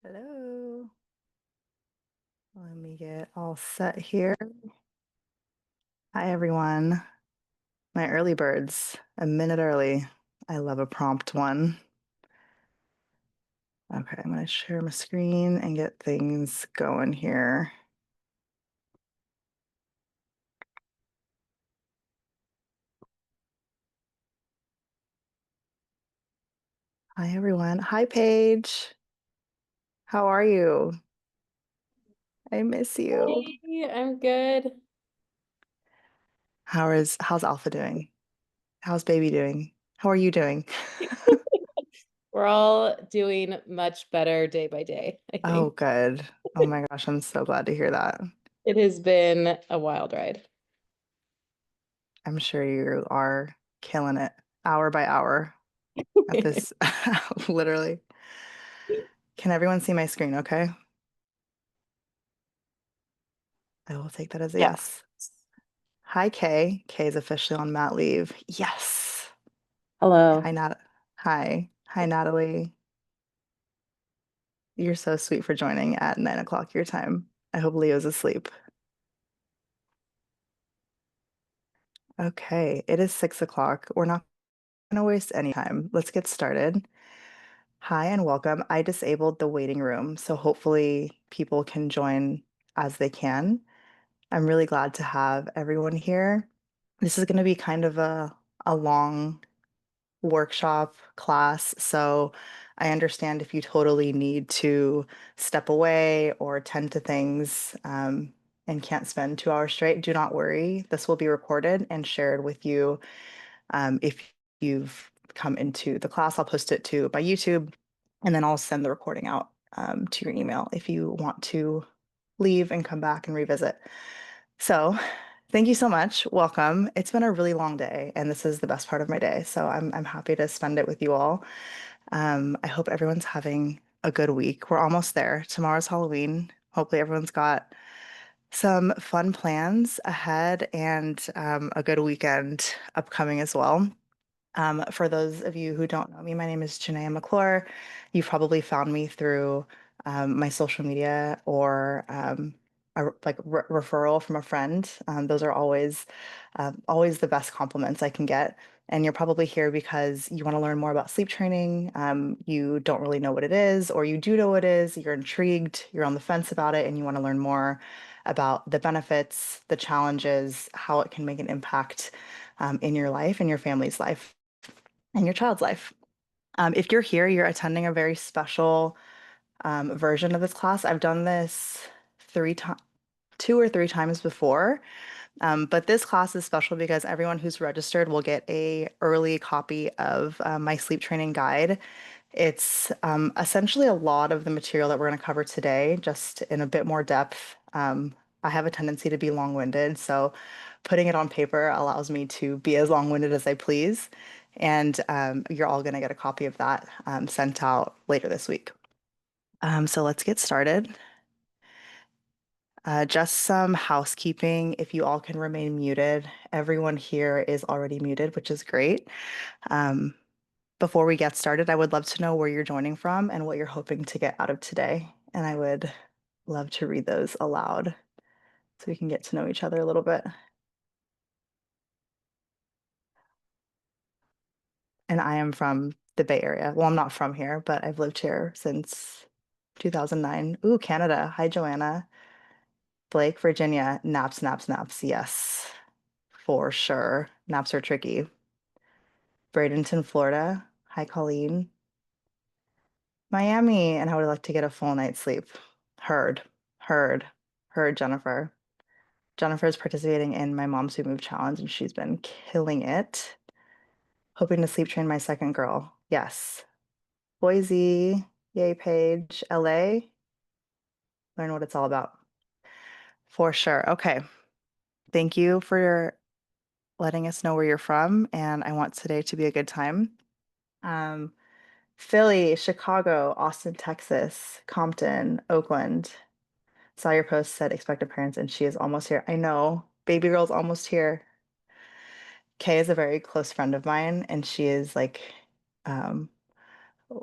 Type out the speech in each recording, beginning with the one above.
Hello. Let me get all set here. Hi, everyone. My early birds, a minute early. I love a prompt one. Okay, I'm going to share my screen and get things going here. Hi, everyone. Hi, Paige. How are you? I miss you. Hey, I'm good. How's Alpha doing? How's baby doing? How are you doing? We're all doing much better day by day, I Oh, think. good. Oh my gosh, I'm so glad to hear that. It has been a wild ride. I'm sure you are killing it hour by hour at this, literally. Can everyone see my screen? Okay. I will take that as a Yes. yes. Hi, Kay. Kay is officially on mat leave. Yes. Hi, Hello. Nat. Hi. Hi, Natalie. You're so sweet for joining at 9 o'clock your time. I hope Leo's asleep. Okay, it is 6 o'clock. We're not going to waste any time. Let's get started. Hi and welcome. I disabled the waiting room, so hopefully people can join as they can. I'm really glad to have everyone here. This is going to be kind of a long workshop class, so I understand if you totally need to step away or tend to things and can't spend 2 hours straight. Do not worry. This will be recorded and shared with you if you've come into the class. I'll post it to my YouTube, and then I'll send the recording out to your email if you want to leave and come back and revisit. So, thank you so much. Welcome. It's been a really long day, and this is the best part of my day. So I'm happy to spend it with you all. I hope everyone's having a good week. We're almost there. Tomorrow's Halloween. Hopefully, everyone's got some fun plans ahead and a good weekend upcoming as well. For those of you who don't know me, my name is Janaiah McClure. You've probably found me through my social media or a referral from a friend. Those are always the best compliments I can get. And you're probably here because you want to learn more about sleep training. You don't really know what it is, or you do know what it is. You're intrigued, you're on the fence about it, and you want to learn more about the benefits, the challenges, how it can make an impact in your life and your family's life and your child's life. If you're here, you're attending a very special version of this class. I've done this 3 times, 2 or 3 times before, but this class is special because everyone who's registered will get a early copy of my sleep training guide. It's essentially a lot of the material that we're going to cover today, just in a bit more depth. I have a tendency to be long-winded, so putting it on paper allows me to be as long-winded as I please. And you're all going to get a copy of that sent out later this week. So let's get started. Just some housekeeping. If you all can remain muted, everyone here is already muted, which is great. Um, Before we get started, I would love to know where you're joining from and what you're hoping to get out of today. And I would love to read those aloud so we can get to know each other a little bit. And I am from the Bay Area. Well, I'm not from here, but I've lived here since 2009. Ooh, Canada. Hi, Joanna. Blake, Virginia. Naps, naps, naps. Yes, for sure. Naps are tricky. Bradenton, Florida. Hi, Colleen. Miami. And I would like to get a full night's sleep. Heard, heard, heard, Jennifer. Jennifer is participating in my Moms Who Move challenge, and she's been killing it. Hoping to sleep train my second girl. Yes. Boise, yay, Paige. LA, learn what it's all about. For sure. Okay. Thank you for letting us know where you're from, and I want today to be a good time. Um, Philly, Chicago, Austin, Texas, Compton, Oakland. Saw your post, said expected parents, and she is almost here. I know. Baby girl's almost here. Kay is a very close friend of mine, and she is like um,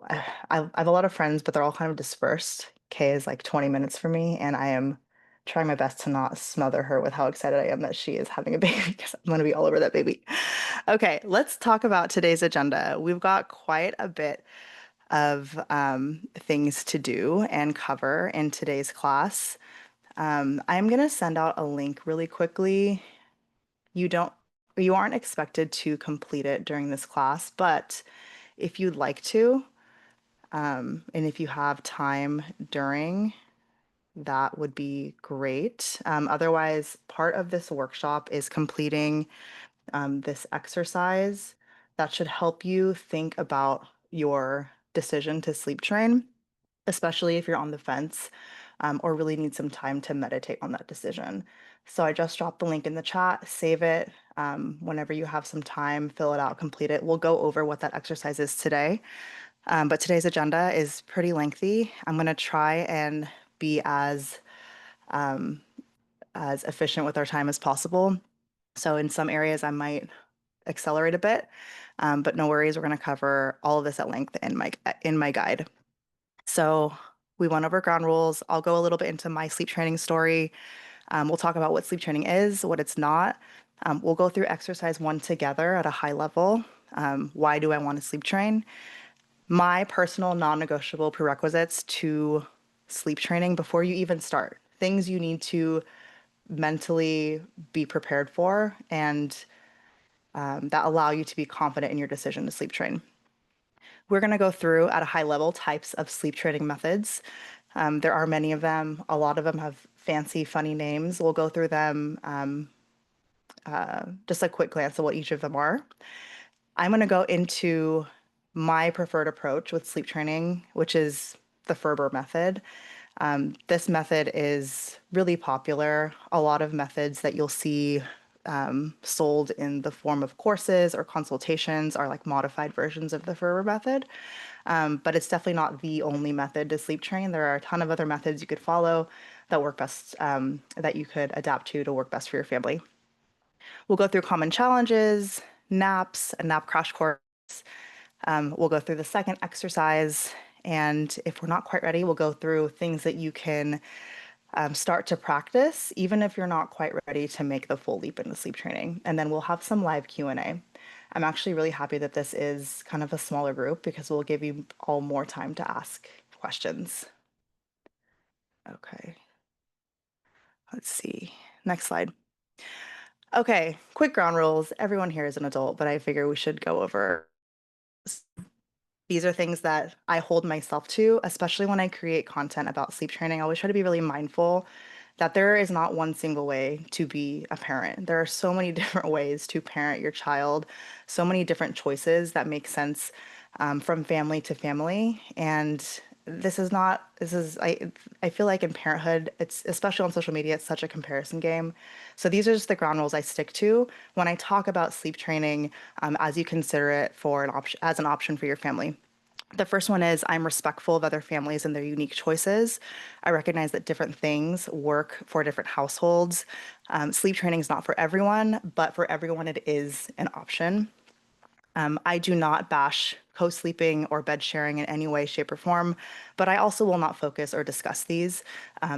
I have a lot of friends, but they're all kind of dispersed. Kay is like 20 minutes for me, and I am trying my best to not smother her with how excited I am that she is having a baby because I'm going to be all over that baby. Okay, let's talk about today's agenda. We've got quite a bit of things to do and cover in today's class. I'm going to send out a link really quickly. You don't, you aren't expected to complete it during this class, but if you'd like to, and if you have time during, that would be great. Otherwise, part of this workshop is completing this exercise that should help you think about your decision to sleep train, especially if you're on the fence or really need some time to meditate on that decision. So I just dropped the link in the chat, save it. Whenever you have some time, fill it out, complete it. We'll go over what that exercise is today. But today's agenda is pretty lengthy. I'm going to try and be as efficient with our time as possible. So in some areas, I might accelerate a bit, but no worries. We're going to cover all of this at length in my guide. So we went over ground rules. I'll go a little bit into my sleep training story. We'll talk about what sleep training is, what it's not. We'll go through exercise one together at a high level. Why do I want to sleep train? My personal non-negotiable prerequisites to sleep training before you even start, things you need to mentally be prepared for and that allow you to be confident in your decision to sleep train. We're going to go through at a high level types of sleep training methods. There are many of them. A lot of them have fancy, funny names. We'll go through them just a quick glance at what each of them are. I'm going to go into my preferred approach with sleep training, which is the Ferber method. This method is really popular. A lot of methods that you'll see sold in the form of courses or consultations are like modified versions of the Ferber method. But it's definitely not the only method to sleep train. There are a ton of other methods you could follow that work best, that you could adapt to work best for your family. We'll go through common challenges, naps, a nap crash course. We'll go through the second exercise. And if we're not quite ready, we'll go through things that you can start to practice, even if you're not quite ready to make the full leap into sleep training. And then we'll have some live Q&A. I'm actually really happy that this is kind of a smaller group because we'll give you all more time to ask questions. Okay, let's see. Next slide. Okay, quick ground rules. Everyone here is an adult, but I figure we should go over. These are things that I hold myself to, especially when I create content about sleep training. I always try to be really mindful that there is not one single way to be a parent. There are so many different ways to parent your child, so many different choices that make sense from family to family. And I feel like in parenthood, it's especially on social media, it's such a comparison game. So these are just the ground rules I stick to when I talk about sleep training as you consider it for as an option for your family. The first one is I'm respectful of other families and their unique choices. I recognize that different things work for different households. Sleep training is not for everyone, but for everyone, it is an option. I do not bash co-sleeping or bed sharing in any way, shape, or form, but I also will not focus or discuss these.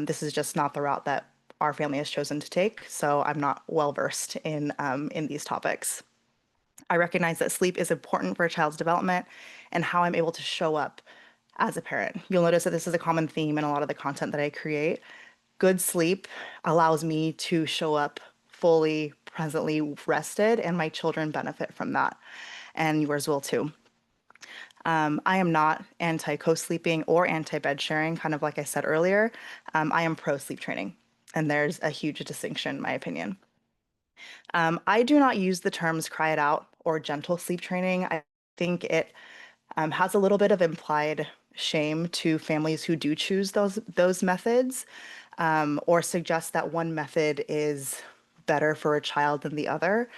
This is just not the route that our family has chosen to take, so I'm not well versed in these topics. I recognize that sleep is important for a child's development and how I'm able to show up as a parent. You'll notice that this is a common theme in a lot of the content that I create. Good sleep allows me to show up fully, presently rested, and my children benefit from that, and yours will too. I am not anti co-sleeping or anti bed sharing, kind of like I said earlier. I am pro sleep training, and there's a huge distinction, in my opinion. I do not use the terms cry it out or gentle sleep training. I think it has a little bit of implied shame to families who do choose those methods, or suggest that one method is better for a child than the other.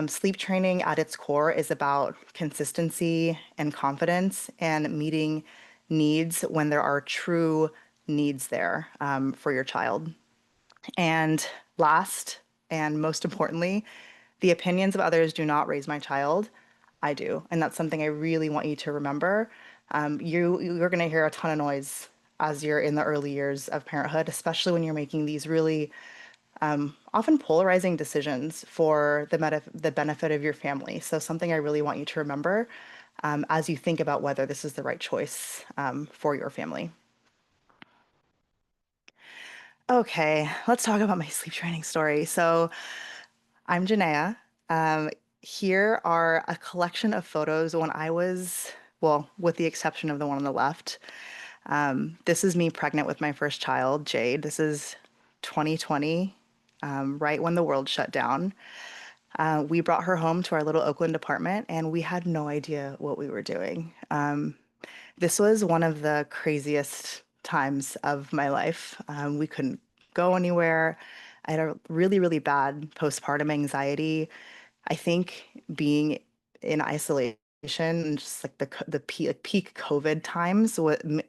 Sleep training at its core is about consistency and confidence and meeting needs when there are true needs there for your child. And last and most importantly, the opinions of others do not raise my child. I do. And that's something I really want you to remember. You're going to hear a ton of noise as you're in the early years of parenthood, especially when you're making these really often polarizing decisions for the benefit of your family. So something I really want you to remember as you think about whether this is the right choice for your family. Okay, let's talk about my sleep training story. So I'm Janaiah. Um, Here are a collection of photos when I was, well, with the exception of the one on the left. This is me pregnant with my first child, Jade. This is 2020, right when the world shut down. We brought her home to our little Oakland apartment, and we had no idea what we were doing. This was one of the craziest times of my life. We couldn't go anywhere. I had a really, really bad postpartum anxiety. I think being in isolation and just like peak COVID times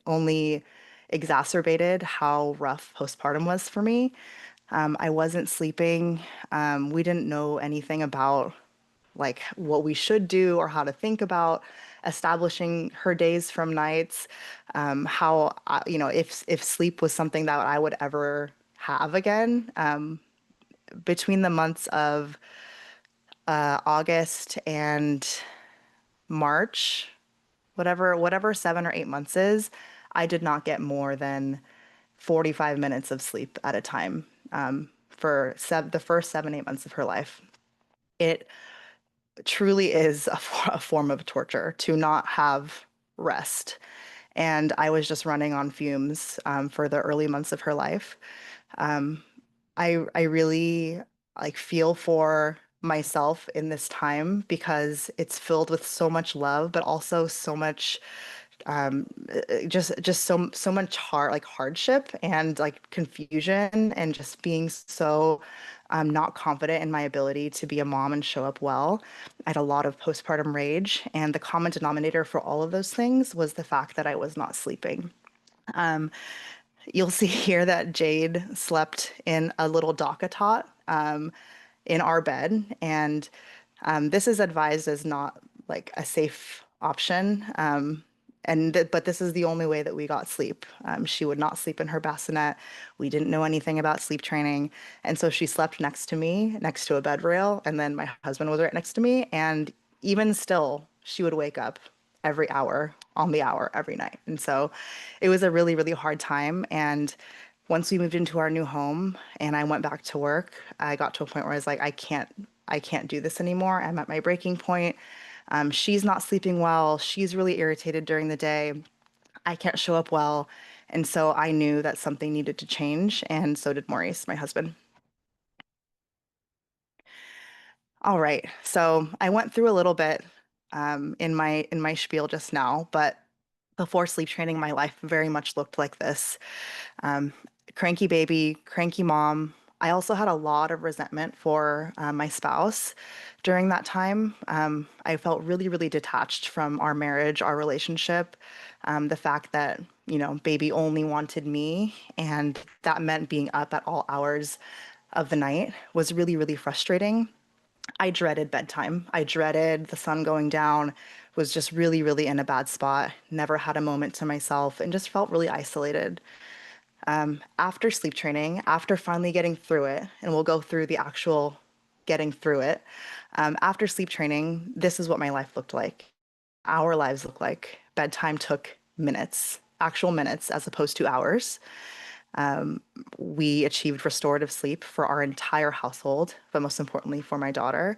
only exacerbated how rough postpartum was for me. I wasn't sleeping. We didn't know anything about like what we should do or how to think about establishing her days from nights. How if sleep was something that I would ever have again. Between the months of August and March, whatever 7 or 8 months is, I did not get more than 45 minutes of sleep at a time for the first 7, 8 months of her life. It truly is a form of torture to not have rest. And I was just running on fumes for the early months of her life. I really like feel for myself in this time because it's filled with so much love, but also so much just so much hardship and like confusion and just being so not confident in my ability to be a mom and show up well. I had a lot of postpartum rage, and the common denominator for all of those things was the fact that I was not sleeping. You'll see here that Jade slept in a little DockATot in our bed, and this is advised as not like a safe option. But this is the only way that we got sleep. She would not sleep in her bassinet. We didn't know anything about sleep training, and so she slept next to me, next to a bed rail, and then my husband was right next to me. And even still, she would wake up every hour on the hour every night. And so it was a really, really hard time. And once we moved into our new home and I went back to work, I got to a point where I was like, I can't do this anymore. I'm at my breaking point. She's not sleeping well. She's really irritated during the day. I can't show up well. And so I knew that something needed to change. And so did Maurice, my husband. All right. So I went through a little bit in my spiel just now, but before sleep training, my life very much looked like this. Um, Cranky baby, cranky mom. I also had a lot of resentment for my spouse during that time. I felt really, really detached from our marriage, our relationship. The fact that, baby only wanted me, and that meant being up at all hours of the night was really, really frustrating. I dreaded bedtime. I dreaded the sun going down, was just really, really in a bad spot, never had a moment to myself, and just felt really isolated. After sleep training, after finally getting through it, and we'll go through the actual getting through it. After sleep training, this is what my life looked like. Our lives looked like. Bedtime took minutes, actual minutes, as opposed to hours. We achieved restorative sleep for our entire household, but most importantly for my daughter.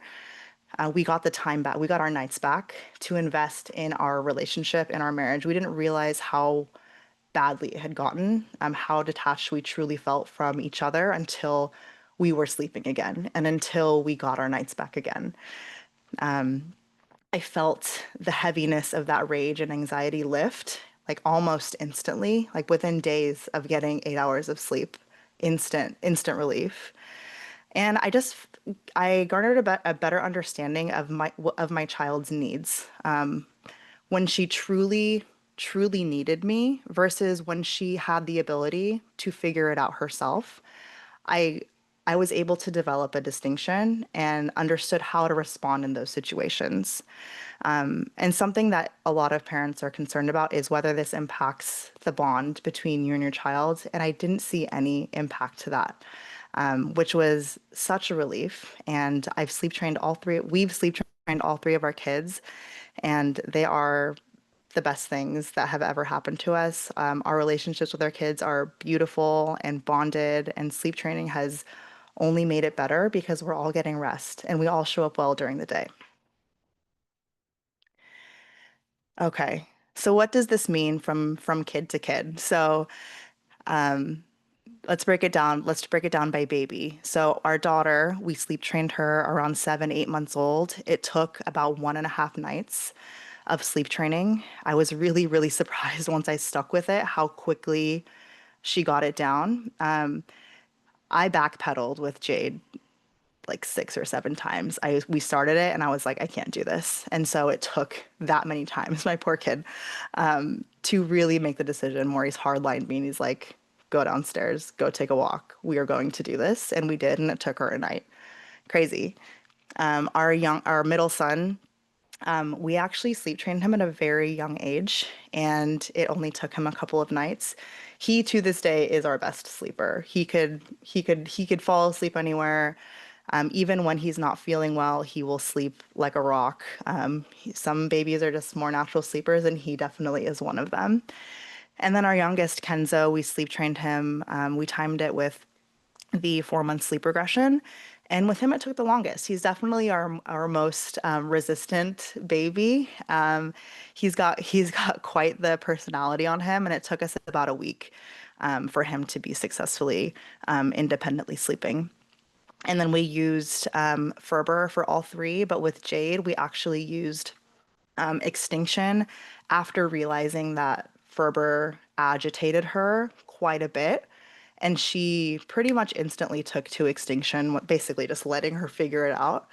We got the time back. We got our nights back to invest in our relationship, in our marriage. We didn't realize how badly it had gotten, how detached we truly felt from each other until we were sleeping again and until we got our nights back again. I felt the heaviness of that rage and anxiety lift like almost instantly, like within days of getting 8 hours of sleep, instant relief. And I garnered a better understanding of my child's needs when she truly, truly needed me versus when she had the ability to figure it out herself. I was able to develop a distinction and understood how to respond in those situations. And something that a lot of parents are concerned about is whether this impacts the bond between you and your child. And I didn't see any impact to that, which was such a relief. And we've sleep trained all three of our kids, and they are the best things that have ever happened to us. Our relationships with our kids are beautiful and bonded, and sleep training has only made it better because we're all getting rest and we all show up well during the day. Okay. So what does this mean from kid to kid? So let's break it down. Let's break it down by baby. So our daughter, we sleep trained her around 7, 8 months old. It took about 1.5 nights of sleep training. I was really, really surprised once I stuck with it, how quickly she got it down. I backpedaled with Jade like 6 or 7 times. We started it and I was like, I can't do this. And so it took that many times, my poor kid, to really make the decision. Maury's hardlined me and he's like, go downstairs, go take a walk. We are going to do this. And we did, and it took her a night. Crazy. Our middle son, we actually sleep trained him at a very young age, and it only took him a couple of nights. He, to this day, is our best sleeper. He could fall asleep anywhere. Even when he's not feeling well, he will sleep like a rock. Some babies are just more natural sleepers, and he definitely is one of them. And then our youngest, Kenzo, we sleep trained him. We timed it with the 4 month sleep regression. And with him, it took the longest. He's definitely our most resistant baby. He's got quite the personality on him, and it took us about a week for him to be successfully independently sleeping. And then we used Ferber for all three, but with Jade, we actually used extinction after realizing that Ferber agitated her quite a bit. And she pretty much instantly took to extinction, basically just letting her figure it out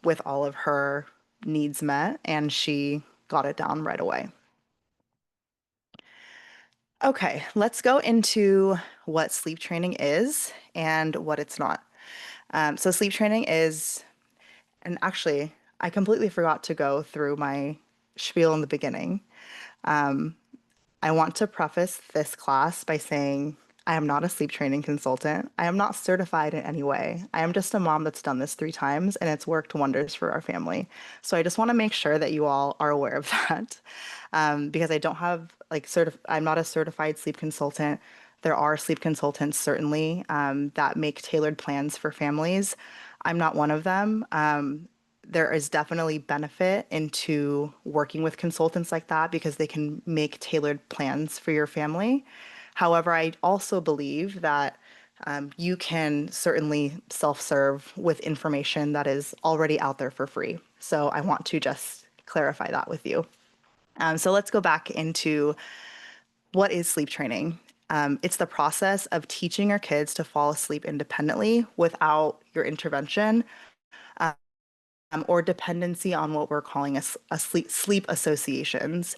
with all of her needs met. And she got it down right away. Okay, let's go into what sleep training is and what it's not. So, sleep training is, and actually, I completely forgot to go through my spiel in the beginning. I want to preface this class by saying I am not a sleep training consultant. I am not certified in any way. I am just a mom that's done this 3 times and it's worked wonders for our family. So I just want to make sure that you all are aware of that. Because I don't have I'm not a certified sleep consultant. There are sleep consultants certainly that make tailored plans for families. I'm not one of them. There is definitely benefit into working with consultants like that because they can make tailored plans for your family. However, I also believe that you can certainly self-serve with information that is already out there for free. So I want to just clarify that with you. So let's go back into what is sleep training. It's the process of teaching our kids to fall asleep independently without your intervention or dependency on what we're calling a sleep associations.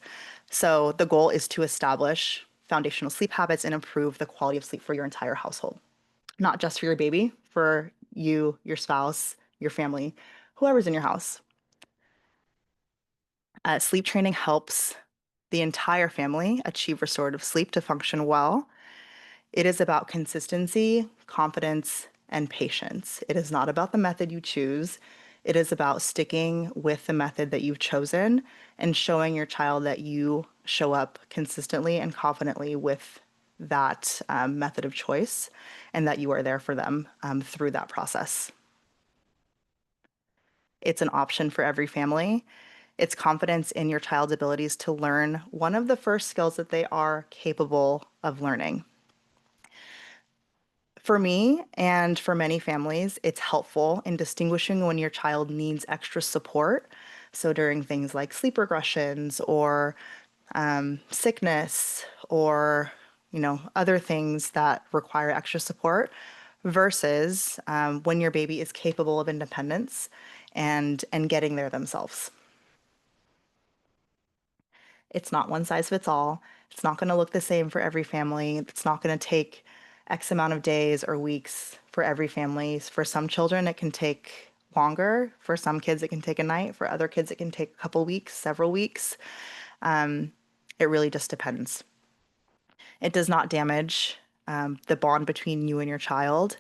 So the goal is to establish foundational sleep habits and improve the quality of sleep for your entire household, not just for your baby, for you, your spouse, your family, whoever's in your house. Sleep training helps the entire family achieve restorative sleep to function well. It is about consistency, confidence, and patience. It is not about the method you choose. It is about sticking with the method that you've chosen and showing your child that you show up consistently and confidently with that method of choice and that you are there for them through that process. It's an option for every family. It's confidence in your child's abilities to learn one of the first skills that they are capable of learning. For me and for many families, it's helpful in distinguishing when your child needs extra support. So during things like sleep regressions or sickness or other things that require extra support versus when your baby is capable of independence and getting there themselves. It's not one size fits all. It's not going to look the same for every family. It's not going to take X amount of days or weeks for every family. For some children, it can take longer. For some kids, it can take a night. For other kids, it can take a couple weeks, several weeks. It really just depends. It does not damage the bond between you and your child.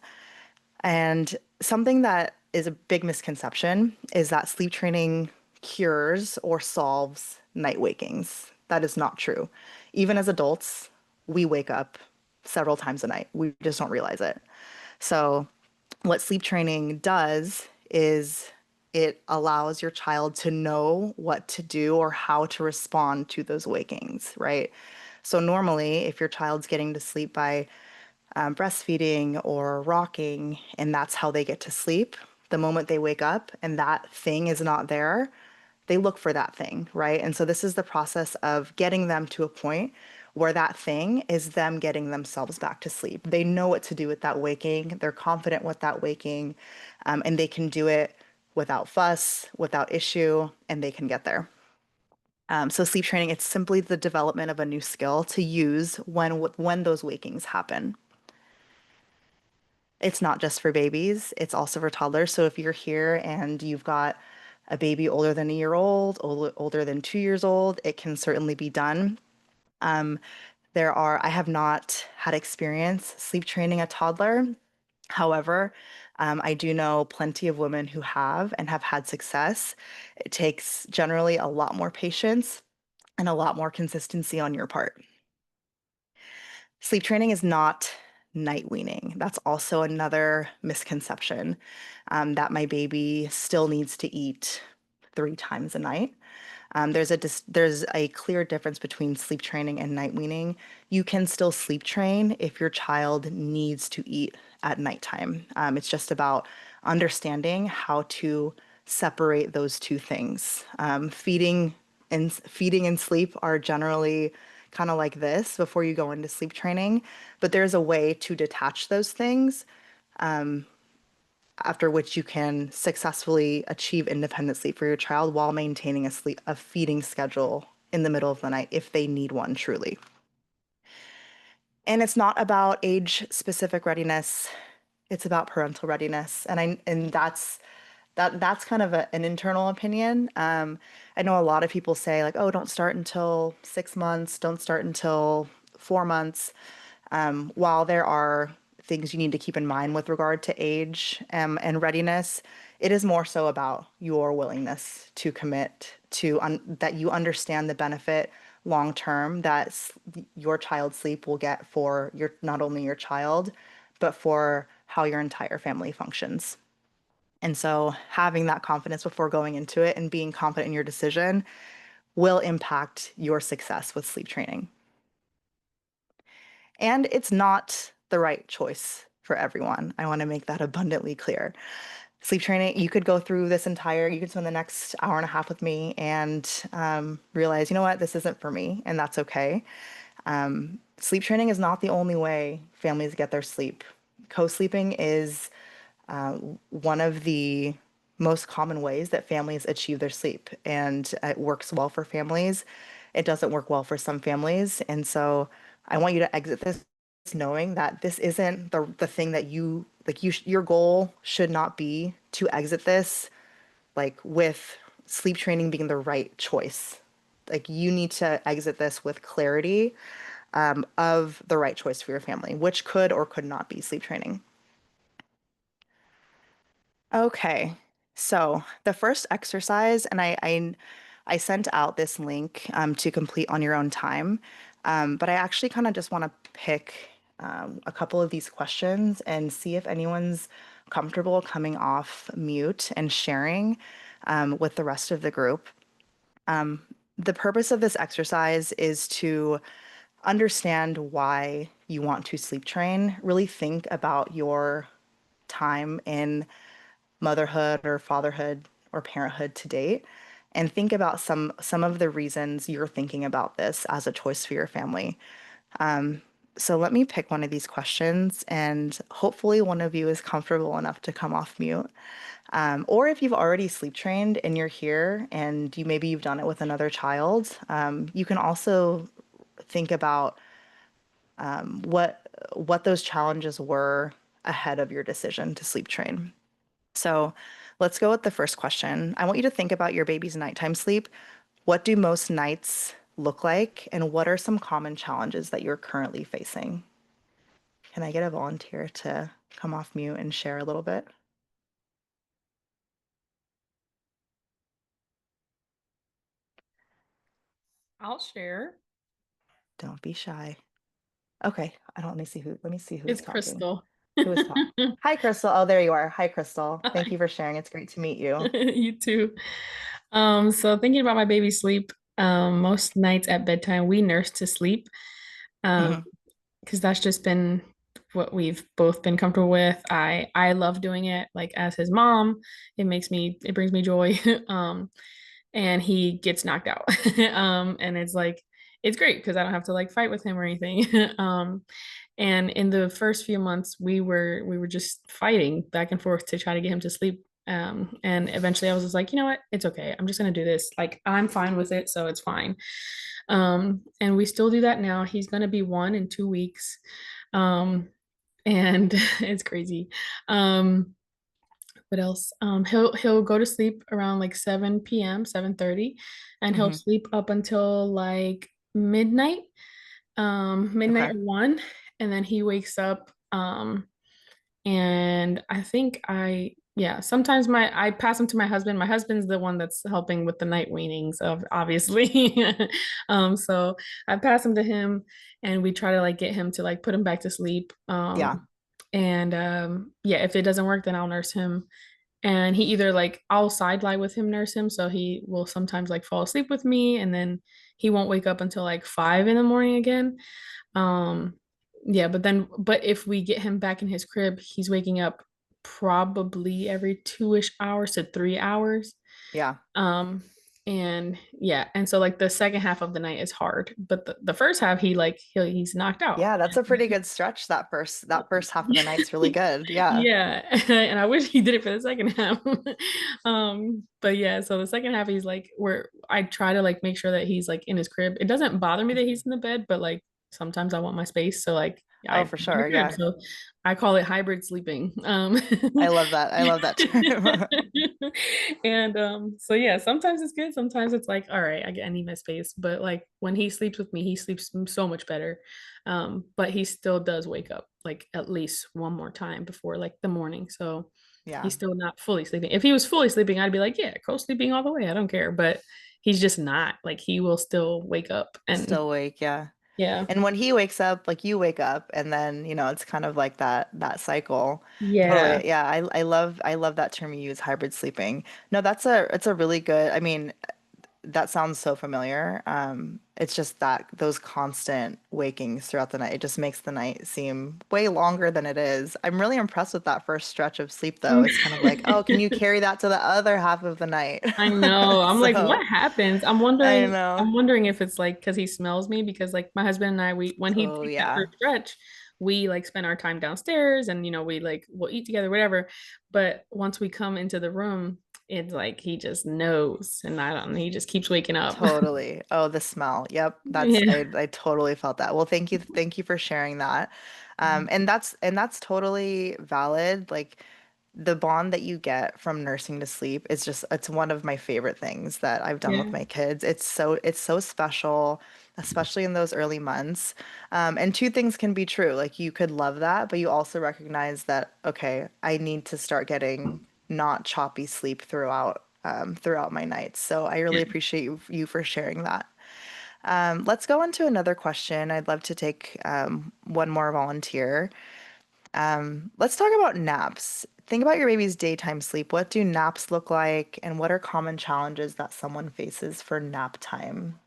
And something that is a big misconception is that sleep training cures or solves night wakings. That is not true. Even as adults, we wake up several times a night. We just don't realize it. So, what sleep training does is it allows your child to know what to do or how to respond to those wakings, right? So, normally, if your child's getting to sleep by breastfeeding or rocking, and that's how they get to sleep. The moment they wake up and that thing is not there, they look for that thing, right? And so this is the process of getting them to a point where that thing is them getting themselves back to sleep. They know what to do with that waking, they're confident with that waking, and they can do it without fuss, without issue, and they can get there. So sleep training, it's simply the development of a new skill to use when those wakings happen. It's not just for babies, it's also for toddlers. So if you're here and you've got a baby older than a year old, older than 2 years old, it can certainly be done. I have not had experience sleep training a toddler. However, I do know plenty of women who have and have had success. It takes generally a lot more patience and a lot more consistency on your part. Sleep training is not night weaning. That's also another misconception that my baby still needs to eat 3 times a night. There's a clear difference between sleep training and night weaning. You can still sleep train if your child needs to eat at nighttime. It's just about understanding how to separate those two things. Feeding and sleep are generally kind of like this before you go into sleep training, but there's a way to detach those things after which you can successfully achieve independent sleep for your child while maintaining a feeding schedule in the middle of the night if they need one truly. And it's not about age specific readiness, it's about parental readiness. And that's kind of an internal opinion. I know a lot of people say like, oh, don't start until 6 months, don't start until 4 months. While there are things you need to keep in mind with regard to age and readiness, it is more so about your willingness to commit to that you understand the benefit long term that your child's sleep will get for your not only your child, but for how your entire family functions. And so having that confidence before going into it and being confident in your decision will impact your success with sleep training. And it's not the right choice for everyone. I want to make that abundantly clear. Sleep training, you could spend the next hour and a half with me and realize, you know what, this isn't for me, and that's okay. Sleep training is not the only way families get their sleep. Co-sleeping is one of the most common ways that families achieve their sleep, and it works well for families. It doesn't work well for some families, and so I want you to exit this knowing that this isn't the thing that you like. Your goal should not be to exit this like with sleep training being the right choice. Like you need to exit this with clarity of the right choice for your family, which could or could not be sleep training. Okay, so the first exercise, and I sent out this link to complete on your own time, but I actually kind of just want to pick a couple of these questions and see if anyone's comfortable coming off mute and sharing with the rest of the group. The purpose of this exercise is to understand why you want to sleep train. Really think about your time in motherhood or fatherhood or parenthood to date and think about some of the reasons you're thinking about this as a choice for your family. So let me pick one of these questions and hopefully one of you is comfortable enough to come off mute. Or if you've already sleep trained and you're here and you've done it with another child, you can also think about what those challenges were ahead of your decision to sleep train. So let's go with the first question. I want you to think about your baby's nighttime sleep. What do most nights look like, and what are some common challenges that you're currently facing? Can I get a volunteer to come off mute and share a little bit? I'll share. Don't be shy. Okay, I don't let me see who is It's talking. Crystal. Who is talking? Hi, Crystal. Oh, there you are. Hi, Crystal. Thank Hi. you for sharing. It's great to meet you. You too. So thinking about my baby's sleep, most nights at bedtime we nurse to sleep. Um, Hmm. because that's just been what we've both been comfortable with. I love doing it. Like as his mom, it brings me joy. And he gets knocked out. And it's like it's great because I don't have to like fight with him or anything. And in the first few months, we were just fighting back and forth to try to get him to sleep. And eventually I was just like, you know what? It's okay. I'm just gonna do this. Like I'm fine with it, so it's fine. And we still do that now. He's gonna be 1 in 2 weeks. And it's crazy. What else? He'll go to sleep around like 7 p.m., 7:30, and he'll Hmm. sleep up until like midnight, midnight Okay. or one, and then he wakes up. And I think yeah, sometimes I pass him to my husband. My husband's the one that's helping with the night weanings of obviously. So I pass him to him and we try to like get him to like put him back to sleep. Yeah. And yeah, if it doesn't work, then I'll nurse him. And he either like I'll side lie with him, nurse him, so he will sometimes like fall asleep with me, and then he won't wake up until like 5 in the morning again. Um, yeah, but if we get him back in his crib, he's waking up probably every 2-ish hours to 3 hours. Yeah. Um, and yeah, and so like the second half of the night is hard, but the first half he's knocked out. Yeah, that's a pretty good stretch. That first half of the night's really good. Yeah. Yeah, and I wish he did it for the second half. But yeah, so the second half he's like where I try to like make sure that he's like in his crib. It doesn't bother me that he's in the bed, but like sometimes I want my space, so like Oh, I'm for in the sure. crib. Yeah. So I call it hybrid sleeping. I love that. I love that term. And so yeah, sometimes it's good, sometimes it's like, all right, I need my space. But like when he sleeps with me, he sleeps so much better. But he still does wake up like at least one more time before like the morning. So Yeah. he's still not fully sleeping. If he was fully sleeping, I'd be like, yeah, co-sleeping all the way. I don't care. But he's just not. Like he will still wake up and Still awake. Yeah. yeah. And when he wakes up, like you wake up, and then, it's kind of like that cycle. Yeah. Totally. Yeah, I love that term you use, hybrid sleeping. No, it's a really good, I mean, that sounds so familiar. It's just that those constant wakings throughout the night, it just makes the night seem way longer than it is. I'm really impressed with that first stretch of sleep, though. It's kind of like, oh, can you carry that to the other half of the night? I know. I'm like, So, what happens? I know. I'm wondering if it's like because he smells me because like my husband and I, we when he So, takes that yeah, first stretch, we like spend our time downstairs and we like we'll eat together, whatever. But once we come into the room, it's like he just knows and I don't he just keeps waking up. totally. Oh, the smell. Yep, that's Yeah. I totally felt that. Well, thank you for sharing that. And that's totally valid. Like the bond that you get from nursing to sleep is just it's one of my favorite things that I've done with Yeah. my kids. It's so special, especially in those early months. And two things can be true. Like you could love that, but you also recognize that, okay, I need to start getting not choppy sleep throughout my nights. So I really appreciate you for sharing that. Let's go on to another question. I'd love to take one more volunteer. Let's talk about naps. Think about your baby's daytime sleep. What do naps look like, and what are common challenges that someone faces for nap time?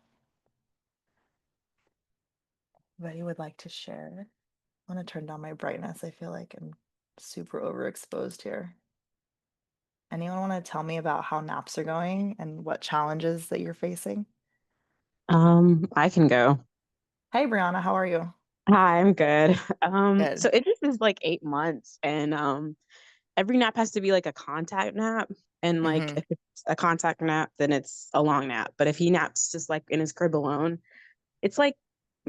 Anybody would like to share? I want to turn down my brightness. I feel like I'm super overexposed here. Anyone want to tell me about how naps are going and what challenges that you're facing? I can go. Hey, Brianna, how are you? Hi, I'm good. Good. So it just is like 8 months, and every nap has to be like a contact nap. And like Mm-hmm. if it's a contact nap, then it's a long nap. But if he naps just like in his crib alone, it's like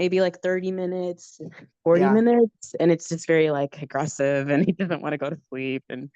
maybe like 30 minutes, 40 Yeah, minutes. And it's just very like aggressive and he doesn't want to go to sleep. And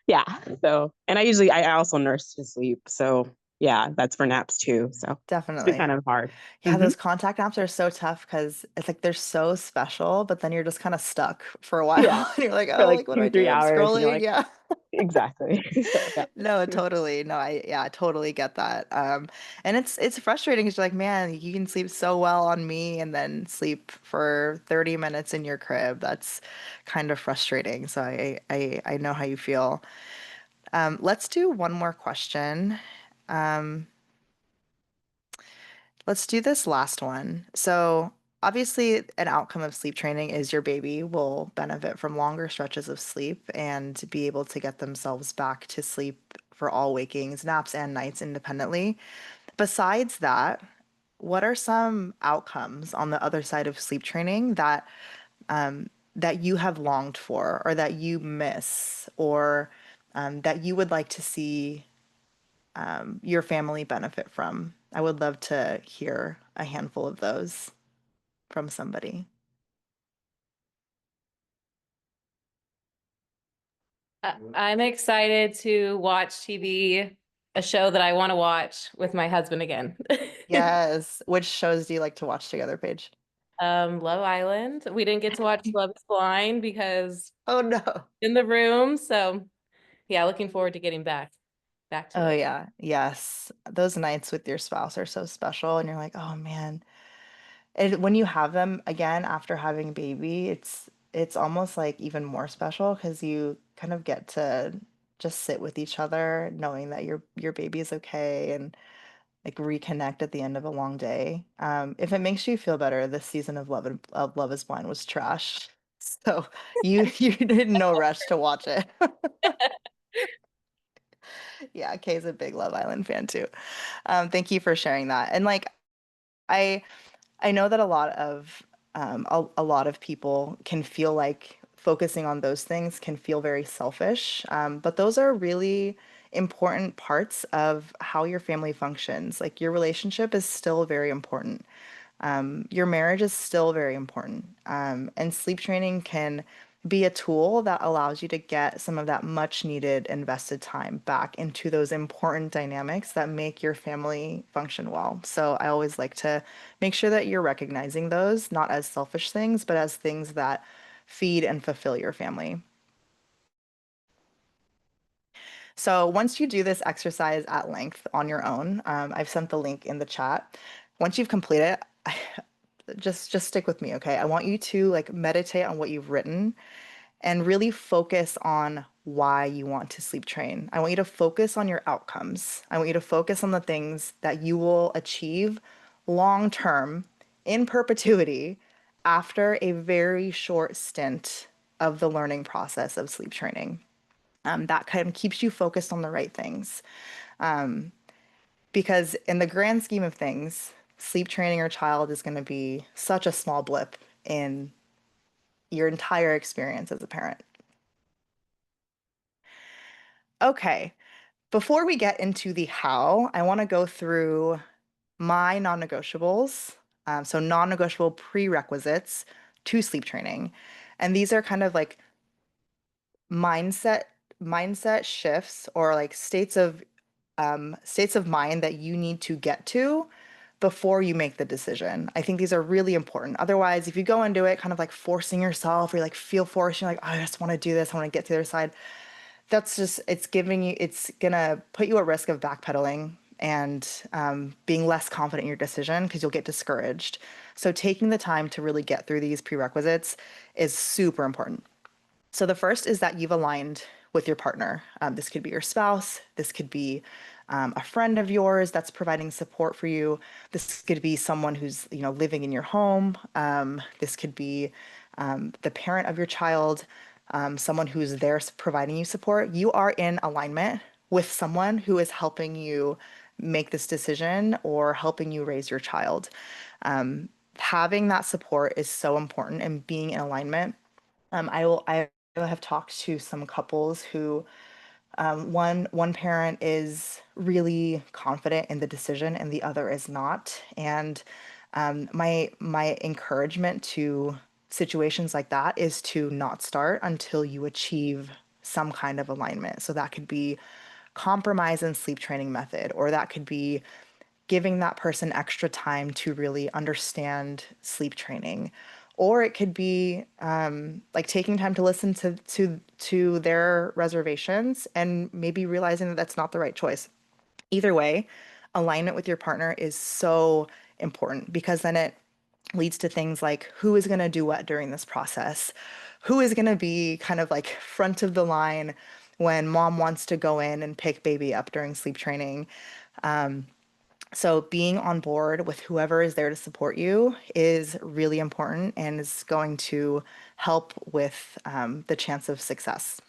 yeah. So, and I also nurse to sleep. So yeah, that's for naps too. So it's been definitely. kind of hard. Yeah, those contact apps are so tough because it's like they're so special, but then you're just kind of stuck for a Yeah. while. And you're like, For oh, like like what do I two, do? three I'm hours. And you're scrolling. like, Yeah. exactly. So yeah. No, totally. No, I totally get that. And it's frustrating because you're like, man, you can sleep so well on me and then sleep for 30 minutes in your crib. That's kind of frustrating. So I know how you feel. Let's do one more question. Um, let's do this last one. So, obviously, an outcome of sleep training is your baby will benefit from longer stretches of sleep and be able to get themselves back to sleep for all wakings, naps, and nights independently. Besides that, what are some outcomes on the other side of sleep training that you have longed for or that you miss or that you would like to see your family benefit from? I would love to hear a handful of those from somebody. I'm excited to watch TV, a show that I want to watch with my husband again. Yes. Which shows do you like to watch together, Paige? Love Island. We didn't get to watch Love is Blind because Oh no. in the room. So yeah, looking forward to getting back to Oh it. yeah. Yes. Those nights with your spouse are so special and you're like, "Oh man." And when you have them again after having a baby, it's almost like even more special because you kind of get to just sit with each other knowing that your baby is okay and like reconnect at the end of a long day. If it makes you feel better, this season of Love is Blind was trash. So you did no rush to watch it. Yeah, Kay's a big Love Island fan too. Thank you for sharing that. And like I I know that a lot of people can feel like focusing on those things can feel very selfish, but those are really important parts of how your family functions. Like your relationship is still very important. Your marriage is still very important. And sleep training can be a tool that allows you to get some of that much needed invested time back into those important dynamics that make your family function well. So I always like to make sure that you're recognizing those not as selfish things, but as things that feed and fulfill your family. So once you do this exercise at length on your own, I've sent the link in the chat. Once you've completed it, just stick with me, okay? I want you to like meditate on what you've written and really focus on why you want to sleep train. I want you to focus on your outcomes. I want you to focus on the things that you will achieve long term in perpetuity after a very short stint of the learning process of sleep training. That kind of keeps you focused on the right things. Because in the grand scheme of things, sleep training your child is going to be such a small blip in your entire experience as a parent. Okay, before we get into the how, I want to go through my non-negotiables. So non-negotiable prerequisites to sleep training. And these are kind of like mindset mindset shifts or like states of mind that you need to get to before you make the decision. I think these are really important. Otherwise, if you go into it kind of like forcing yourself or like feel forced, you're like, oh, I just want to do this, I want to get to the other side. That's just, it's gonna put you at risk of backpedaling and being less confident in your decision because you'll get discouraged. So taking the time to really get through these prerequisites is super important. So the first is that you've aligned with your partner. This could be your spouse. This could be a friend of yours that's providing support for you. This could be someone who's, you know, living in your home. This could be the parent of your child, someone who's there providing you support. You are in alignment with someone who is helping you make this decision or helping you raise your child. Having that support is so important and being in alignment. I have talked to some couples who one parent is really confident in the decision and the other is not. And My encouragement to situations like that is to not start until you achieve some kind of alignment. So that could be compromise in sleep training method, or that could be giving that person extra time to really understand sleep training, or it could be like taking time to listen to their reservations and maybe realizing that that's not the right choice. Either way, alignment with your partner is so important because then it leads to things like who is going to do what during this process, who is going to be kind of like front of the line when mom wants to go in and pick baby up during sleep training. So being on board with whoever is there to support you is really important and is going to help with the chance of success.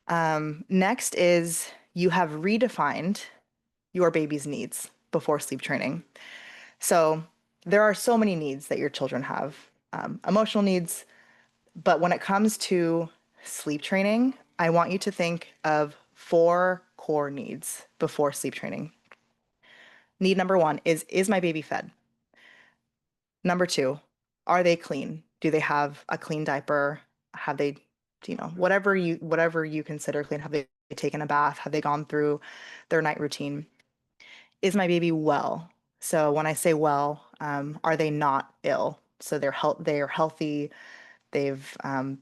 Next is you have redefined your baby's needs before sleep training. So there are so many needs that your children have, emotional needs, but when it comes to sleep training, I want you to think of 4 core needs before sleep training. Need number 1 is my baby fed? Number 2, are they clean? Do they have a clean diaper? Have they, whatever you consider clean, have they taken a bath? Have they gone through their night routine? Is my baby well? So when I say well, are they not ill? So they are healthy. They're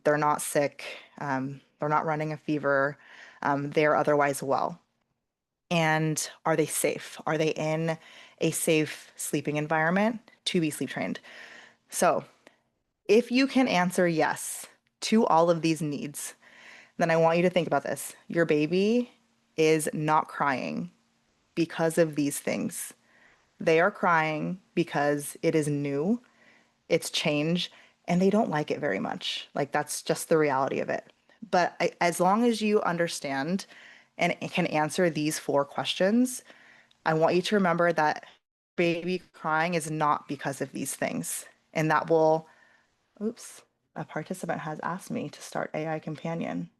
not sick. They're not running a fever. They're otherwise well. And are they safe? Are they in a safe sleeping environment to be sleep trained? So if you can answer yes to all of these needs, then I want you to think about this. Your baby is not crying because of these things. They are crying because it is new, it's change, and they don't like it very much. Like that's just the reality of it. But as long as you understand and can answer these 4 questions, I want you to remember that baby crying is not because of these things. And that will, oops, a participant has asked me to start AI Companion.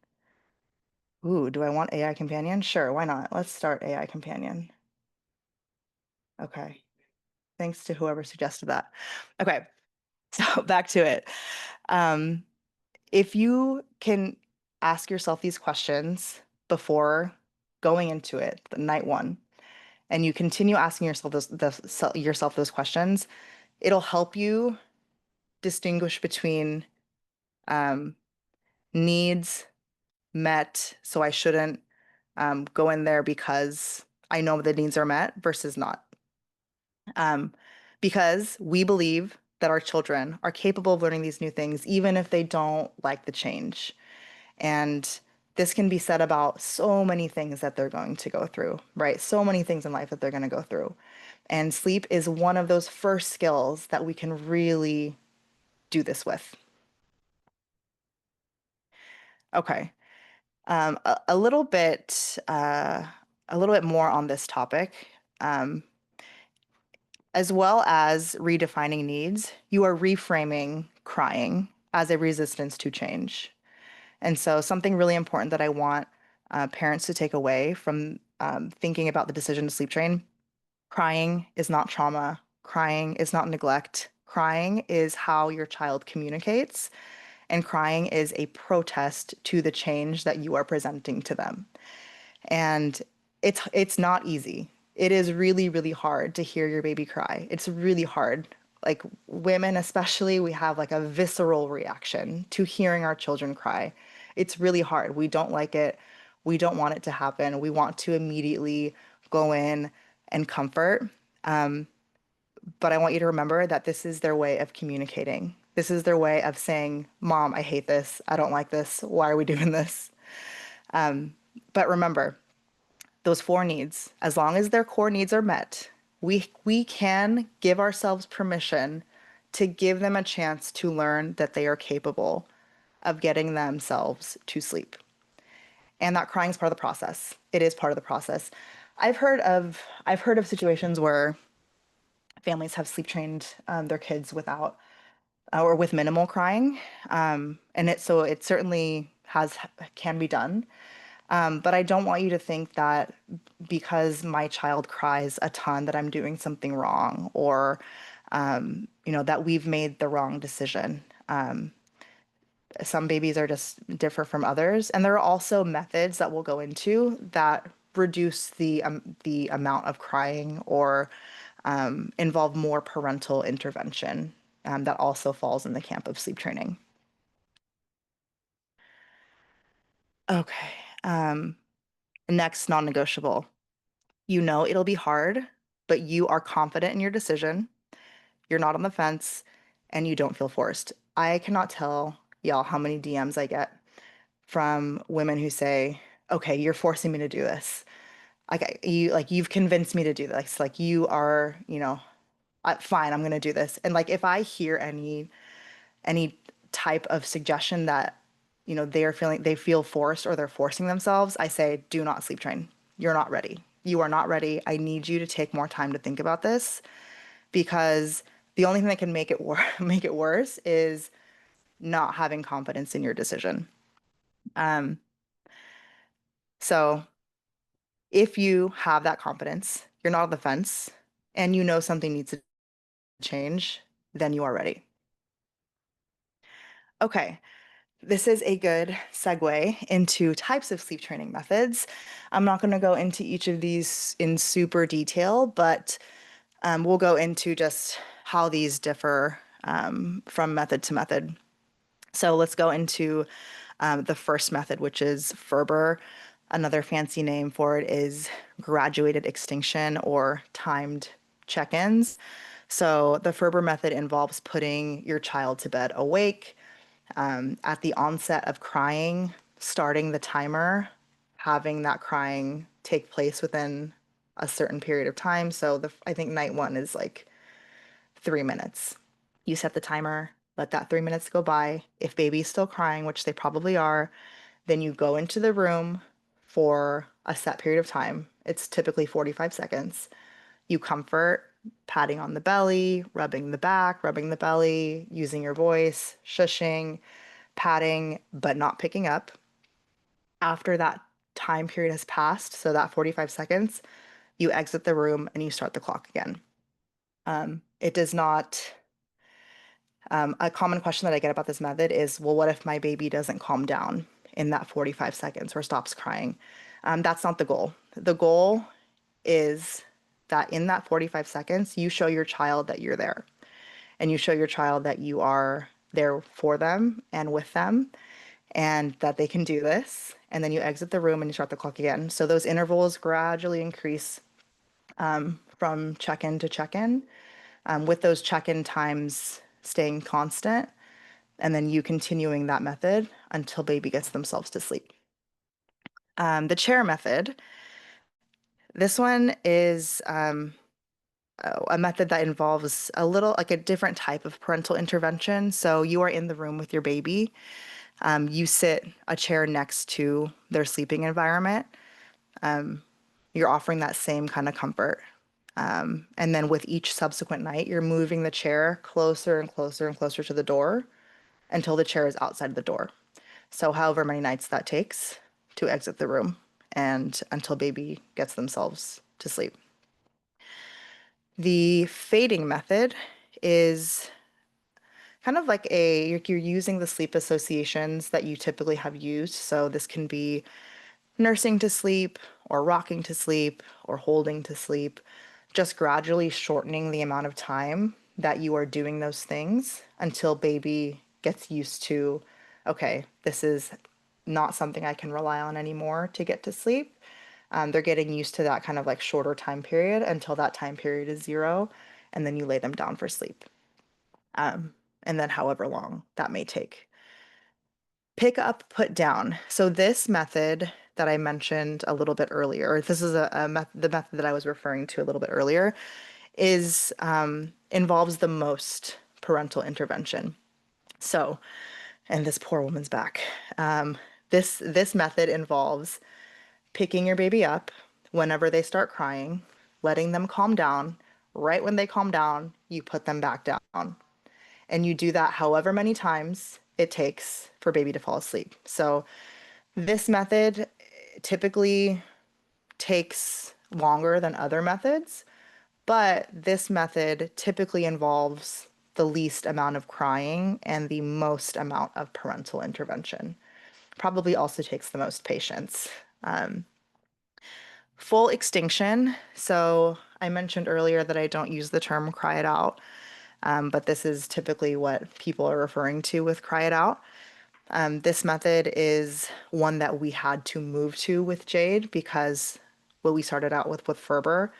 Ooh, do I want AI Companion? Sure, why not? Let's start AI Companion. Okay. Thanks to whoever suggested that. Okay, so back to it. Um, if you can ask yourself these questions before going into it, the night 1, and you continue asking yourself those questions, it'll help you distinguish between um, needs met, so I shouldn't go in there because I know the needs are met versus not. Um, because we believe that our children are capable of learning these new things, even if they don't like the change. And this can be said about so many things that they're going to go through, right? So many things in life that they're going to go through. And sleep is one of those first skills that we can really do this with. Okay. A little bit more on this topic. As well as redefining needs, you are reframing crying as a resistance to change. And so, something really important that I want parents to take away from thinking about the decision to sleep train: crying is not trauma, crying is not neglect, crying is how your child communicates, and crying is a protest to the change that you are presenting to them. And it's not easy. It is really, really hard to hear your baby cry. It's really hard. Like women, especially, we have like a visceral reaction to hearing our children cry. It's really hard. We don't like it. We don't want it to happen. We want to immediately go in and comfort. But I want you to remember that this is their way of communicating. This is their way of saying, Mom, I hate this. I don't like this. Why are we doing this? But remember, those 4 needs, as long as their core needs are met, we can give ourselves permission to give them a chance to learn that they are capable of getting themselves to sleep. And that crying is part of the process. It is part of the process. I've heard of situations where families have sleep trained their kids without or with minimal crying, and it certainly can be done. But I don't want you to think that because my child cries a ton that I'm doing something wrong or, that we've made the wrong decision. Some babies are just differ from others, and there are also methods that we'll go into that reduce the amount of crying or involve more parental intervention. That also falls in the camp of sleep training. Okay. Next, non-negotiable. You know it'll be hard, but you are confident in your decision. You're not on the fence, and you don't feel forced. I cannot tell y'all how many DMs I get from women who say, "Okay, you're forcing me to do this. You've convinced me to do this. Like you are, fine, I'm gonna do this." And like if I hear any type of suggestion that, they feel forced or they're forcing themselves, I say, do not sleep train. You're not ready. You are not ready. I need you to take more time to think about this because the only thing that can make it make it worse is not having confidence in your decision. So if you have that confidence, you're not on the fence, and you know something needs to change, then you are ready. Okay, this is a good segue into types of sleep training methods. I'm not going to go into each of these in super detail, but we'll go into just how these differ from method to method. So let's go into the first method, which is Ferber. Another fancy name for it is graduated extinction or timed check-ins. So the Ferber method involves putting your child to bed awake at the onset of crying, starting the timer, having that crying take place within a certain period of time. So I think night one is like 3 minutes. You set the timer, let that 3 minutes go by. If baby's still crying, which they probably are, then you go into the room for a set period of time. It's typically 45 seconds. You comfort, patting on the belly, rubbing the back, rubbing the belly, using your voice, shushing, patting, but not picking up. After that time period has passed, so that 45 seconds, you exit the room and you start the clock again. It does not a common question that I get about this method is, well, what if my baby doesn't calm down in that 45 seconds or stops crying? That's not the goal. The goal is that in that 45 seconds, you show your child that you're there and you show your child that you are there for them and with them and that they can do this. And then you exit the room and you start the clock again. So those intervals gradually increase from check-in to check-in, with those check-in times staying constant, and then you continuing that method until baby gets themselves to sleep. The chair method, this one is a method that involves a little like a different type of parental intervention. So you are in the room with your baby. You sit a chair next to their sleeping environment. You're offering that same kind of comfort. And then with each subsequent night, you're moving the chair closer and closer and closer to the door until the chair is outside the door. So however many nights that takes to exit the room and until baby gets themselves to sleep. The fading method is kind of like you're using the sleep associations that you typically have used. So this can be nursing to sleep or rocking to sleep or holding to sleep, just gradually shortening the amount of time that you are doing those things until baby gets used to, okay, this is not something I can rely on anymore to get to sleep. They're getting used to that kind of like shorter time period until that time period is 0, and then you lay them down for sleep. And then however long that may take. Pick up, put down. So this method that I mentioned a little bit earlier, this is the method that I was referring to a little bit earlier, is involves the most parental intervention. So, and this poor woman's back. This method involves picking your baby up whenever they start crying, letting them calm down. Right when they calm down, you put them back down. And you do that however many times it takes for baby to fall asleep. So this method typically takes longer than other methods, but this method typically involves the least amount of crying and the most amount of parental intervention. Probably also takes the most patience. Full extinction. So I mentioned earlier that I don't use the term cry it out, but this is typically what people are referring to with cry it out. This method is one that we had to move to with Jade because what we started out with Ferber,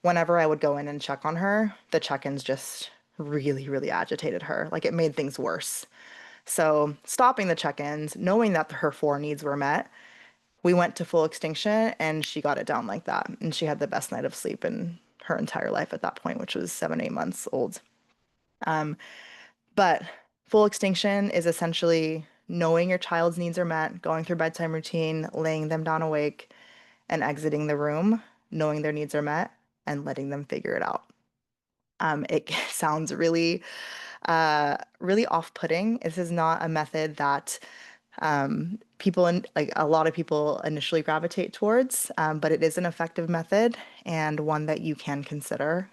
whenever I would go in and check on her, the check-ins just really, really agitated her. Like it made things worse. So stopping the check-ins, knowing that her 4 needs were met, we went to full extinction and she got it down like that. And she had the best night of sleep in her entire life at that point, which was 7, 8 months old. But full extinction is essentially knowing your child's needs are met, going through bedtime routine, laying them down awake, and exiting the room, knowing their needs are met, and letting them figure it out. It sounds really, really off-putting. This is not a method that like a lot of people initially gravitate towards, but it is an effective method and one that you can consider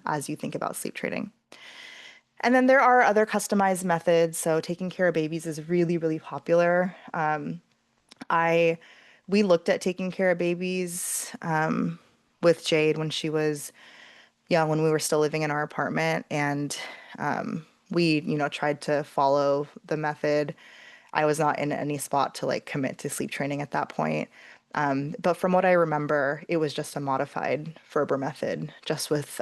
as you think about sleep training. And then there are other customized methods. So taking care of babies is really, really popular. We looked at taking care of babies with Jade when she was young, when we were still living in our apartment, and we, tried to follow the method. I was not in any spot to like commit to sleep training at that point. But from what I remember, it was just a modified Ferber method, just with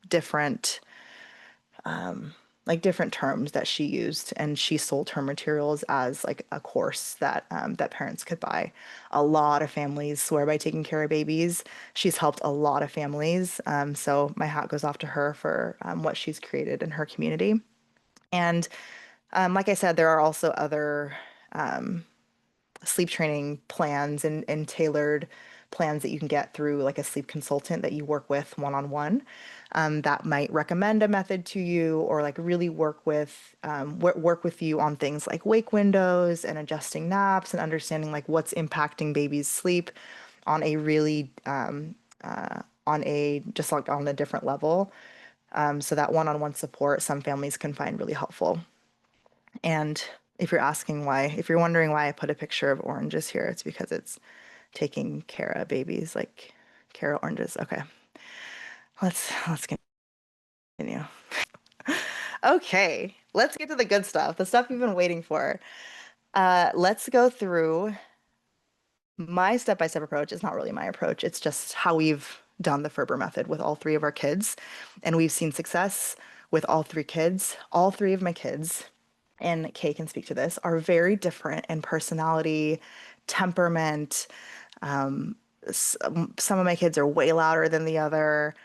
different different terms that she used, and she sold her materials as like a course that that parents could buy. A lot of families swear by taking care of babies. She's helped a lot of families, so my hat goes off to her for what she's created in her community. And like I said, there are also other sleep training plans and tailored plans that you can get through like a sleep consultant that you work with one-on-one, that might recommend a method to you or like really work with you on things like wake windows and adjusting naps and understanding like what's impacting baby's sleep on a really on a just like on a different level. So that one-on-one support some families can find really helpful. And if if you're wondering why I put a picture of oranges here, it's because it's taking care of babies, like care of oranges. Okay, let's continue. Okay, let's get to the good stuff, the stuff you've been waiting for. Let's go through my step-by-step approach. Is not really my approach. It's just how we've done the Ferber method with all 3 of our kids, and we've seen success with all 3 kids. All 3 of my kids, and Kay can speak to this, are very different in personality, temperament. Some of my kids are way louder than the other.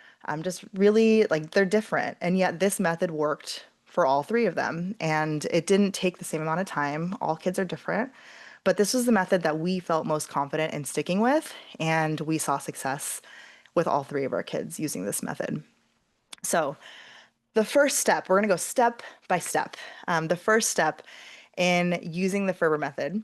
Just really like they're different. And yet this method worked for all 3 of them. And it didn't take the same amount of time. All kids are different. But this was the method that we felt most confident in sticking with. And we saw success with all 3 of our kids using this method. So the first step, we're going to go step by step. The first step in using the Ferber method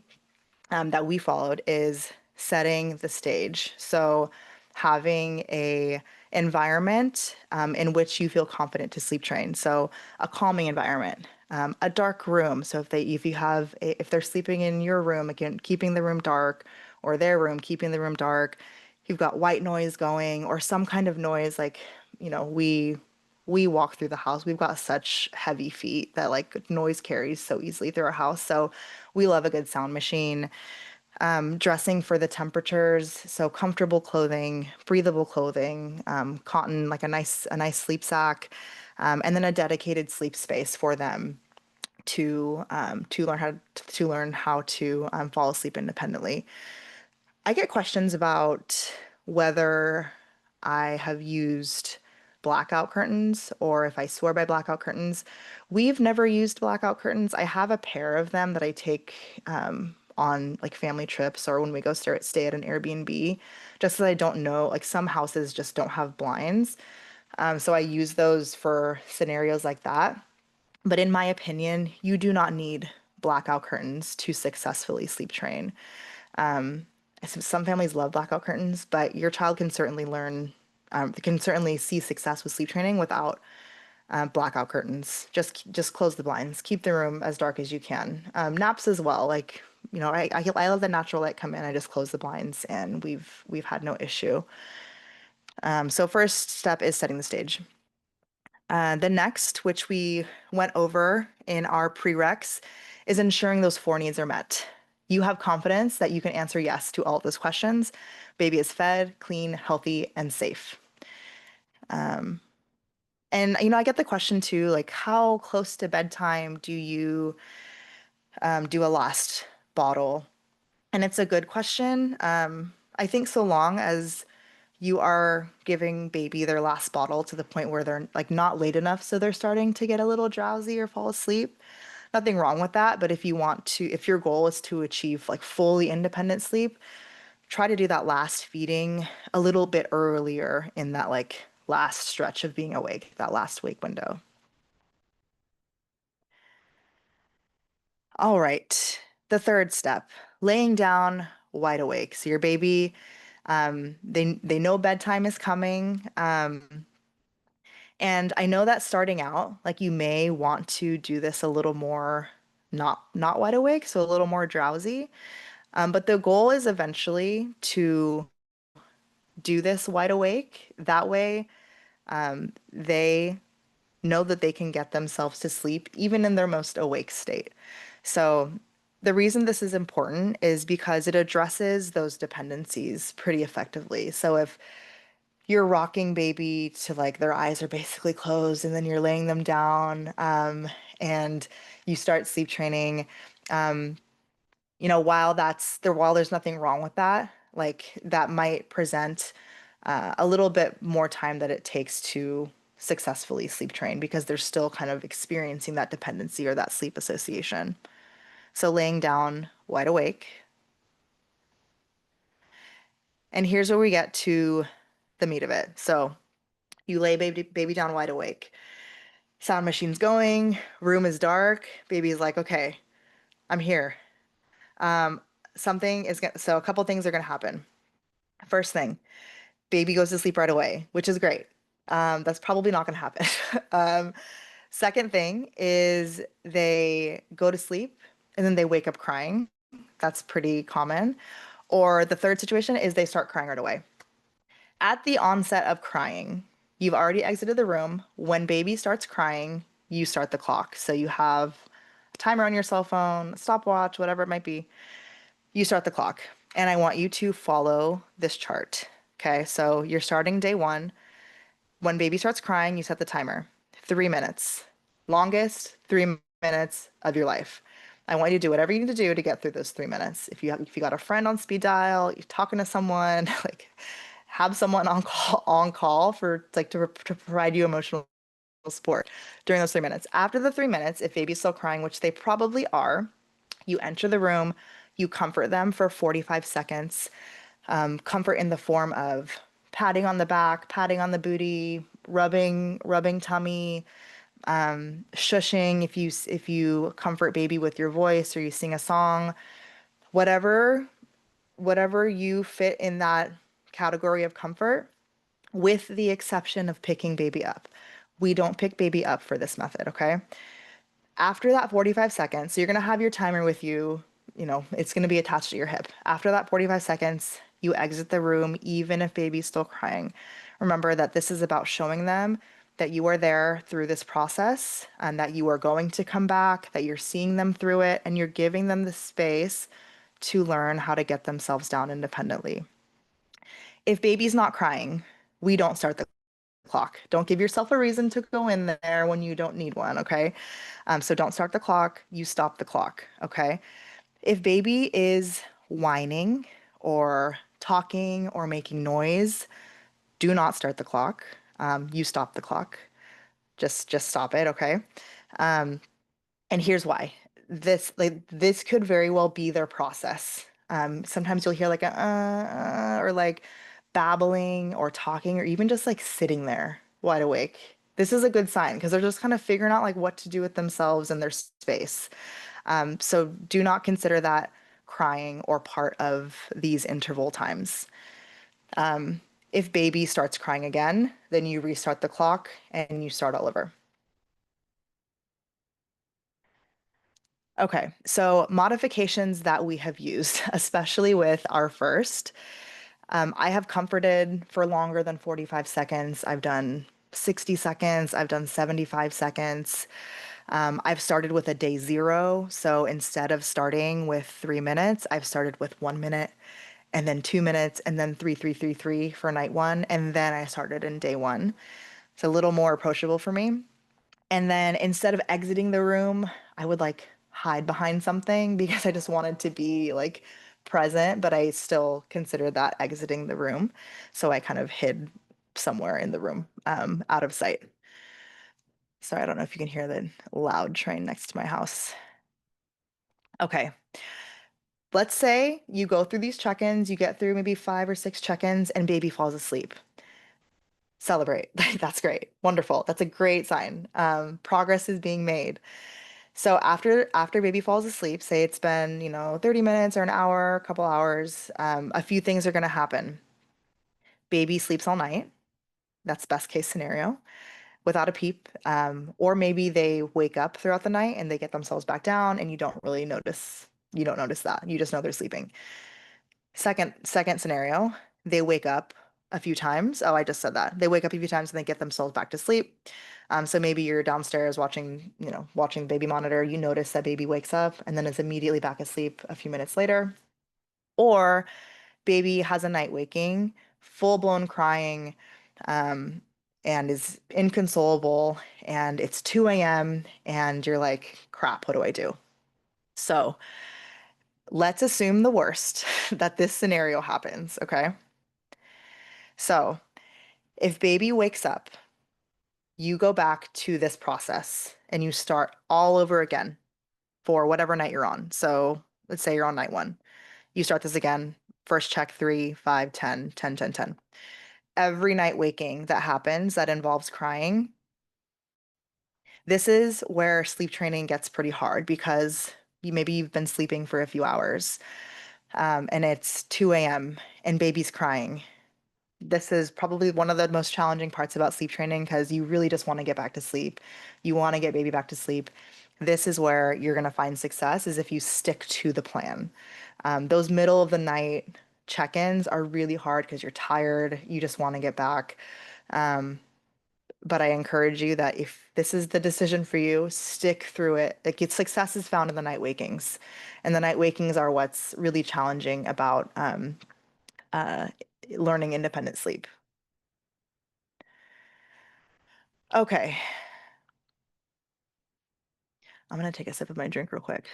that we followed is setting the stage. So having a environment in which you feel confident to sleep train. So a calming environment, a dark room. So if they're sleeping in your room, again, keeping the room dark, or their room, keeping the room dark. You've got white noise going or some kind of noise like, we walk through the house. We've got such heavy feet that like noise carries so easily through our house. So we love a good sound machine. Dressing for the temperatures, so comfortable clothing, breathable clothing, cotton, like a nice sleep sack, and then a dedicated sleep space for them to learn how to fall asleep independently. I get questions about whether I have used blackout curtains or if I swear by blackout curtains. We've never used blackout curtains. I have a pair of them that I take on like family trips or when we go stay at an Airbnb, just so I don't know, like some houses just don't have blinds. So I use those for scenarios like that. But in my opinion, you do not need blackout curtains to successfully sleep train. some families love blackout curtains, but your child can certainly can certainly see success with sleep training without blackout curtains. Just close the blinds. Keep the room as dark as you can. Naps as well. Like, I let the natural light come in. I just close the blinds, and we've had no issue. So first step is setting the stage. The next, which we went over in our prereqs, is ensuring those four needs are met. You have confidence that you can answer yes to all of those questions. Baby is fed, clean, healthy, and safe. And I get the question too, like how close to bedtime do you do a last bottle? And it's a good question. I think so long as you are giving baby their last bottle to the point where they're like not late enough so they're starting to get a little drowsy or fall asleep. Nothing wrong with that, but if your goal is to achieve like fully independent sleep, try to do that last feeding a little bit earlier in that like last stretch of being awake, that last wake window. All right, the third step, laying down wide awake. So your baby, they know bedtime is coming. And I know that starting out, like you may want to do this a little more not wide awake, so a little more drowsy. But the goal is eventually to do this wide awake. That way, they know that they can get themselves to sleep even in their most awake state. So the reason this is important is because it addresses those dependencies pretty effectively. So if you're rocking baby to like their eyes are basically closed and then you're laying them down and you start sleep training, um, while there's nothing wrong with that, like that might present a little bit more time that it takes to successfully sleep train because they're still kind of experiencing that dependency or that sleep association. So laying down wide awake. And here's where we get to the meat of it. So you lay baby down wide awake. Sound machine's going, room is dark. Baby's like, okay, I'm here. Um, so a couple things are gonna happen. First thing, baby goes to sleep right away, which is great. That's probably not gonna happen. Um, Second thing is they go to sleep and then they wake up crying. That's pretty common. Or the third situation is they start crying right away. At the onset of crying, you've already exited the room. When baby starts crying, you start the clock. So you have a timer on your cell phone, stopwatch, whatever it might be. You start the clock. And I want you to follow this chart. Okay, so you're starting day one. When baby starts crying, you set the timer. 3 minutes. Longest 3 minutes of your life. I want you to do whatever you need to do to get through those 3 minutes. If you got a friend on speed dial, you're talking to someone, like have someone on call for like to provide you emotional support during those 3 minutes. After the 3 minutes, if baby's still crying, which they probably are, you enter the room, you comfort them for 45 seconds. Comfort in the form of patting on the back, patting on the booty, rubbing tummy, shushing if you comfort baby with your voice or you sing a song, whatever you fit in that category of comfort, with the exception of picking baby up. We don't pick baby up for this method, okay? After that 45 seconds, so you're gonna have your timer with you, it's gonna be attached to your hip. After that 45 seconds, you exit the room, even if baby's still crying. Remember that this is about showing them that you are there through this process and that you are going to come back, that you're seeing them through it, and you're giving them the space to learn how to get themselves down independently. If baby's not crying, we don't start the clock. Don't give yourself a reason to go in there when you don't need one, okay? So don't start the clock, you stop the clock, okay? If baby is whining or talking or making noise, do not start the clock. You stop the clock. Just stop it, okay? And here's why. This could very well be their process. Sometimes you'll hear like a or like babbling or talking or even just like sitting there wide awake. This is a good sign because they're just kind of figuring out like what to do with themselves and their space. So do not consider that crying or part of these interval times. If baby starts crying again, then you restart the clock and you start all over. Okay, so modifications that we have used, especially with our first, I have comforted for longer than 45 seconds. I've done 60 seconds. I've done 75 seconds. I've started with a day zero. So instead of starting with 3 minutes, I've started with 1 minute and then 2 minutes and then three, three, three, three for night one. And then I started in day one. It's a little more approachable for me. And then instead of exiting the room, I would like hide behind something because I just wanted to be like present, but I still considered that exiting the room. So I kind of hid somewhere in the room, out of sight. Sorry, I don't know if you can hear the loud train next to my house. Okay. Let's say you go through these check-ins, you get through maybe 5 or 6 check-ins, and baby falls asleep. Celebrate. That's great. Wonderful. That's a great sign. Progress is being made. So after baby falls asleep, say it's been, 30 minutes or an hour, a couple hours, a few things are going to happen. Baby sleeps all night. That's best case scenario without a peep. Or maybe they wake up throughout the night and they get themselves back down and you don't really notice. You don't notice that. You just know they're sleeping. Second scenario, they wake up a few times. Oh, I just said that. They wake up a few times and they get themselves back to sleep. So maybe you're downstairs watching baby monitor. You notice that baby wakes up and then is immediately back asleep a few minutes later. Or baby has a night waking, full-blown crying, um, and is inconsolable, and it's 2 a.m. and you're like, crap, what do I do? So let's assume the worst, that this scenario happens, okay? So if baby wakes up, you go back to this process and you start all over again for whatever night you're on. So let's say you're on night one. You start this again, first check 3, 5, 10, 10, 10, 10. Every night waking that happens that involves crying, this is where sleep training gets pretty hard because maybe you've been sleeping for a few hours, and it's 2 a.m. and baby's crying. This is probably one of the most challenging parts about sleep training because you really just want to get back to sleep. You want to get baby back to sleep. This is where you're going to find success is if you stick to the plan. Those middle of the night check-ins are really hard because you're tired. You just want to get back. But I encourage you that if this is the decision for you, stick through it. Like success is found in the night wakings, and the night wakings are what's really challenging about uh, learning independent sleep. Okay, I'm gonna take a sip of my drink real quick.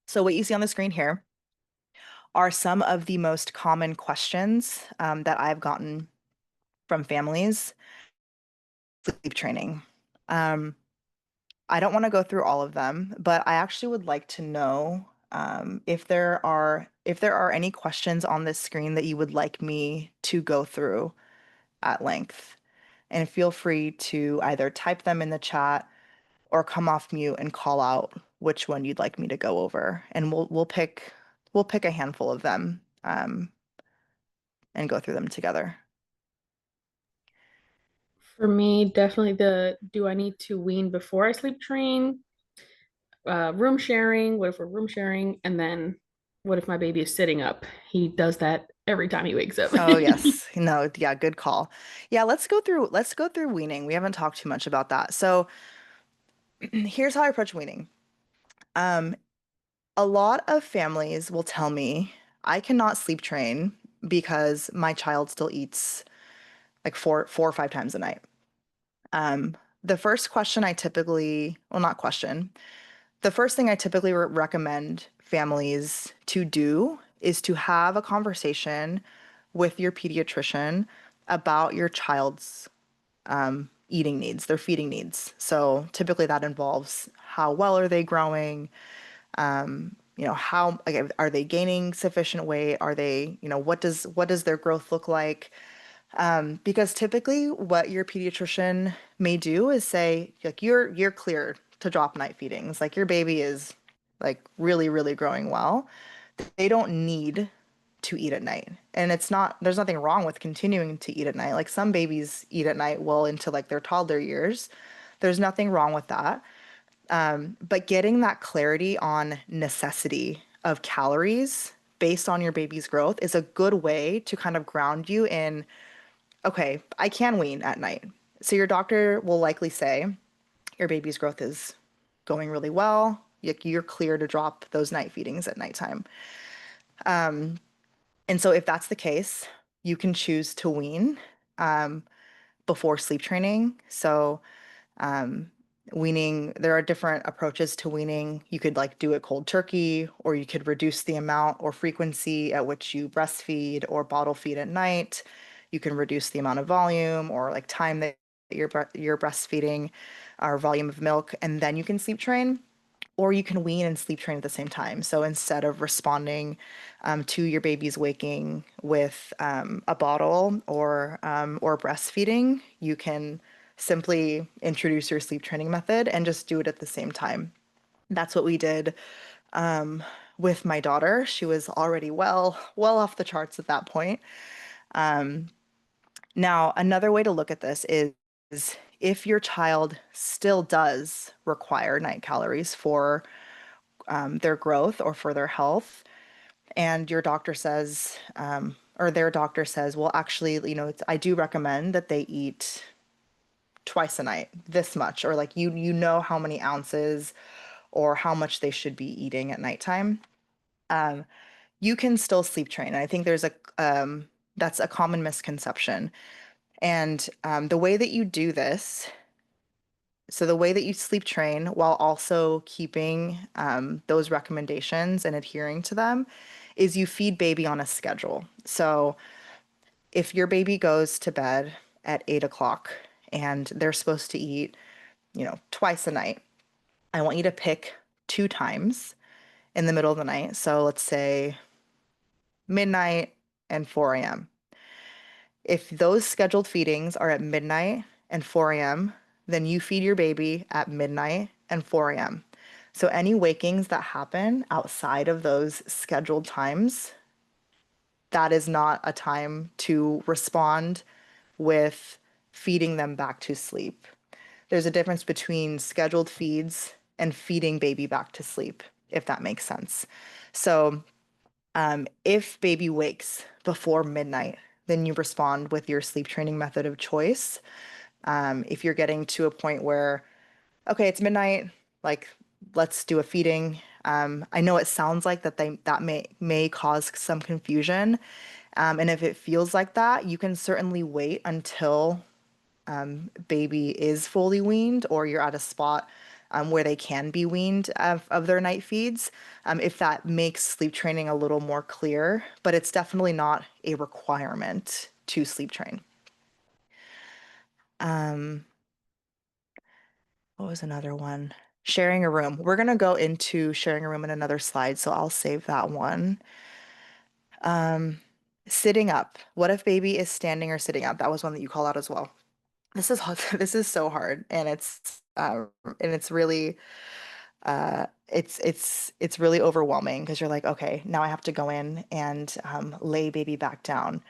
So what you see on the screen here are some of the most common questions that I've gotten from families sleep training. I don't want to go through all of them, but I actually would like to know if there are any questions on this screen that you would like me to go through at length. And feel free to either type them in the chat or come off mute and call out which one you'd like me to go over. And we'll pick a handful of them and go through them together. For me, definitely do I need to wean before I sleep train? Room sharing, what if we're room sharing? And then what if my baby is sitting up? He does that every time he wakes up. Oh yes. No, yeah, good call. Yeah, let's go through weaning. We haven't talked too much about that. So here's how I approach weaning. Um, a lot of families will tell me I cannot sleep train because my child still eats like four or five times a night. The first question I typically, well, not question, the first thing I typically recommend families to do is to have a conversation with your pediatrician about your child's eating needs, their feeding needs. So typically that involves how well are they growing? How like, are they gaining sufficient weight? Are they, what does their growth look like? Because typically what your pediatrician may do is say, like, you're clear to drop night feedings. Like your baby is like really, really growing well, they don't need to eat at night. And there's nothing wrong with continuing to eat at night. Like some babies eat at night well into like their toddler years. There's nothing wrong with that. But getting that clarity on necessity of calories based on your baby's growth is a good way to kind of ground you in, okay, I can wean at night. So your doctor will likely say your baby's growth is going really well. You're clear to drop those night feedings at nighttime. And so if that's the case, you can choose to wean before sleep training. So weaning, there are different approaches to weaning. You could like do it cold turkey, or you could reduce the amount or frequency at which you breastfeed or bottle feed at night. You can reduce the amount of volume or like time that you're breastfeeding or volume of milk, and then you can sleep train. Or you can wean and sleep train at the same time. So instead of responding to your baby's waking with a bottle or breastfeeding, you can simply introduce your sleep training method and just do it at the same time. That's what we did with my daughter. She was already well off the charts at that point. Now, another way to look at this is if your child still does require night calories for their growth or for their health, and your doctor says, or their doctor says, well, actually, I do recommend that they eat twice a night, this much, or like you know how many ounces or how much they should be eating at nighttime. You can still sleep train. I think that's a common misconception. And the way that you do this, so the way that you sleep train while also keeping those recommendations and adhering to them is you feed baby on a schedule. So if your baby goes to bed at 8 o'clock and they're supposed to eat, twice a night, I want you to pick two times in the middle of the night. So let's say midnight and 4 a.m. If those scheduled feedings are at midnight and 4 a.m., then you feed your baby at midnight and 4 a.m. So any wakings that happen outside of those scheduled times, that is not a time to respond with feeding them back to sleep. There's a difference between scheduled feeds and feeding baby back to sleep, if that makes sense. So if baby wakes before midnight, then you respond with your sleep training method of choice. If you're getting to a point where, okay, it's midnight, like let's do a feeding. I know it sounds like that may cause some confusion. And if it feels like that, you can certainly wait until baby is fully weaned or you're at a spot where they can be weaned of their night feeds, if that makes sleep training a little more clear, but it's definitely not a requirement to sleep train. What was another one? Sharing a room. We're going to go into sharing a room in another slide, so I'll save that one. Sitting up. What if baby is standing or sitting up? That was one that you called out as well. This is hard. This is so hard, and it's really it's really overwhelming because you're like, okay, now I have to go in and lay baby back down.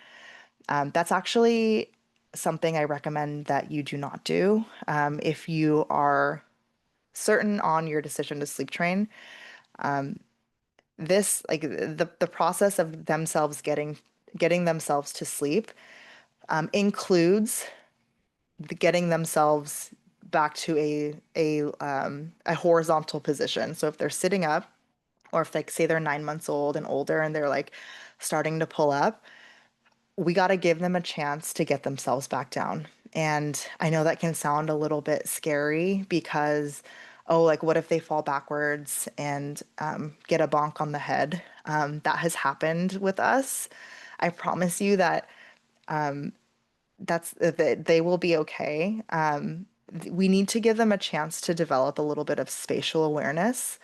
That's actually something I recommend that you do not do if you are certain on your decision to sleep train. This like the process of themselves getting themselves to sleep includes getting themselves back to a horizontal position. So if they're sitting up, or if like say they're 9 months old and older and they're like starting to pull up, we got to give them a chance to get themselves back down. And I know that can sound a little bit scary because, oh, like what if they fall backwards and get a bonk on the head? That has happened with us. I promise you that that they will be okay. We need to give them a chance to develop a little bit of spatial awareness.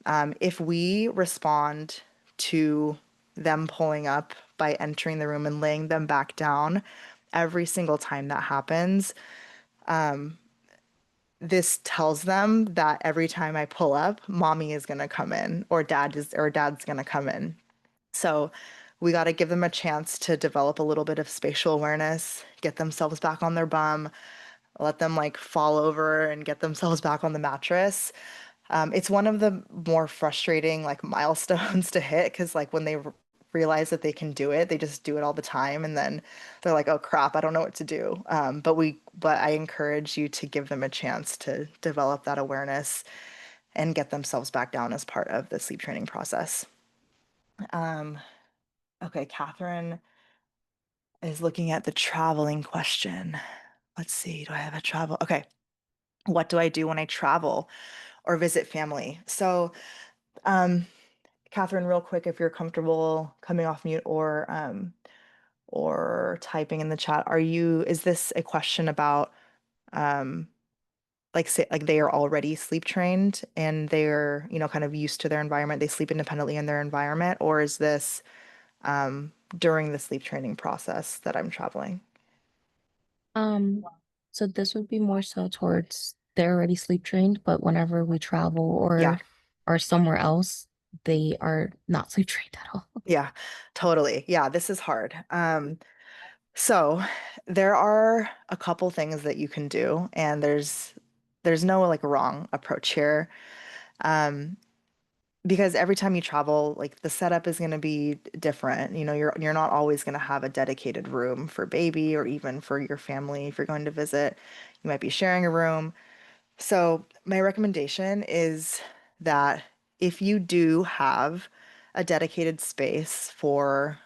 If we respond to them pulling up by entering the room and laying them back down every single time that happens, this tells them that every time I pull up, mommy is gonna come in or dad's gonna come in. So we got to give them a chance to develop a little bit of spatial awareness, get themselves back on their bum, let them like fall over and get themselves back on the mattress. It's one of the more frustrating like milestones to hit because like when they realize that they can do it, they just do it all the time, and then they're like, "Oh crap, I don't know what to do." But I encourage you to give them a chance to develop that awareness and get themselves back down as part of the sleep training process. Um, okay, Catherine is looking at the traveling question. Let's see, do I have a travel? Okay, what do I do when I travel or visit family? So, um, Catherine, real quick, if you're comfortable coming off mute or typing in the chat, is this a question about um like say like they are already sleep trained and they're, kind of used to their environment, they sleep independently in their environment, or is this during the sleep training process that I'm traveling? Um, so this would be more so towards they're already sleep trained, but whenever we travel Yeah. or are somewhere else, they are not sleep trained at all. Yeah, totally. Yeah, this is hard. So there are a couple things that you can do, and there's no like wrong approach here. Um, because every time you travel, like the setup is going to be different. You're not always going to have a dedicated room for baby or even for your family if you're going to visit. You might be sharing a room. So my recommendation is that if you do have a dedicated space for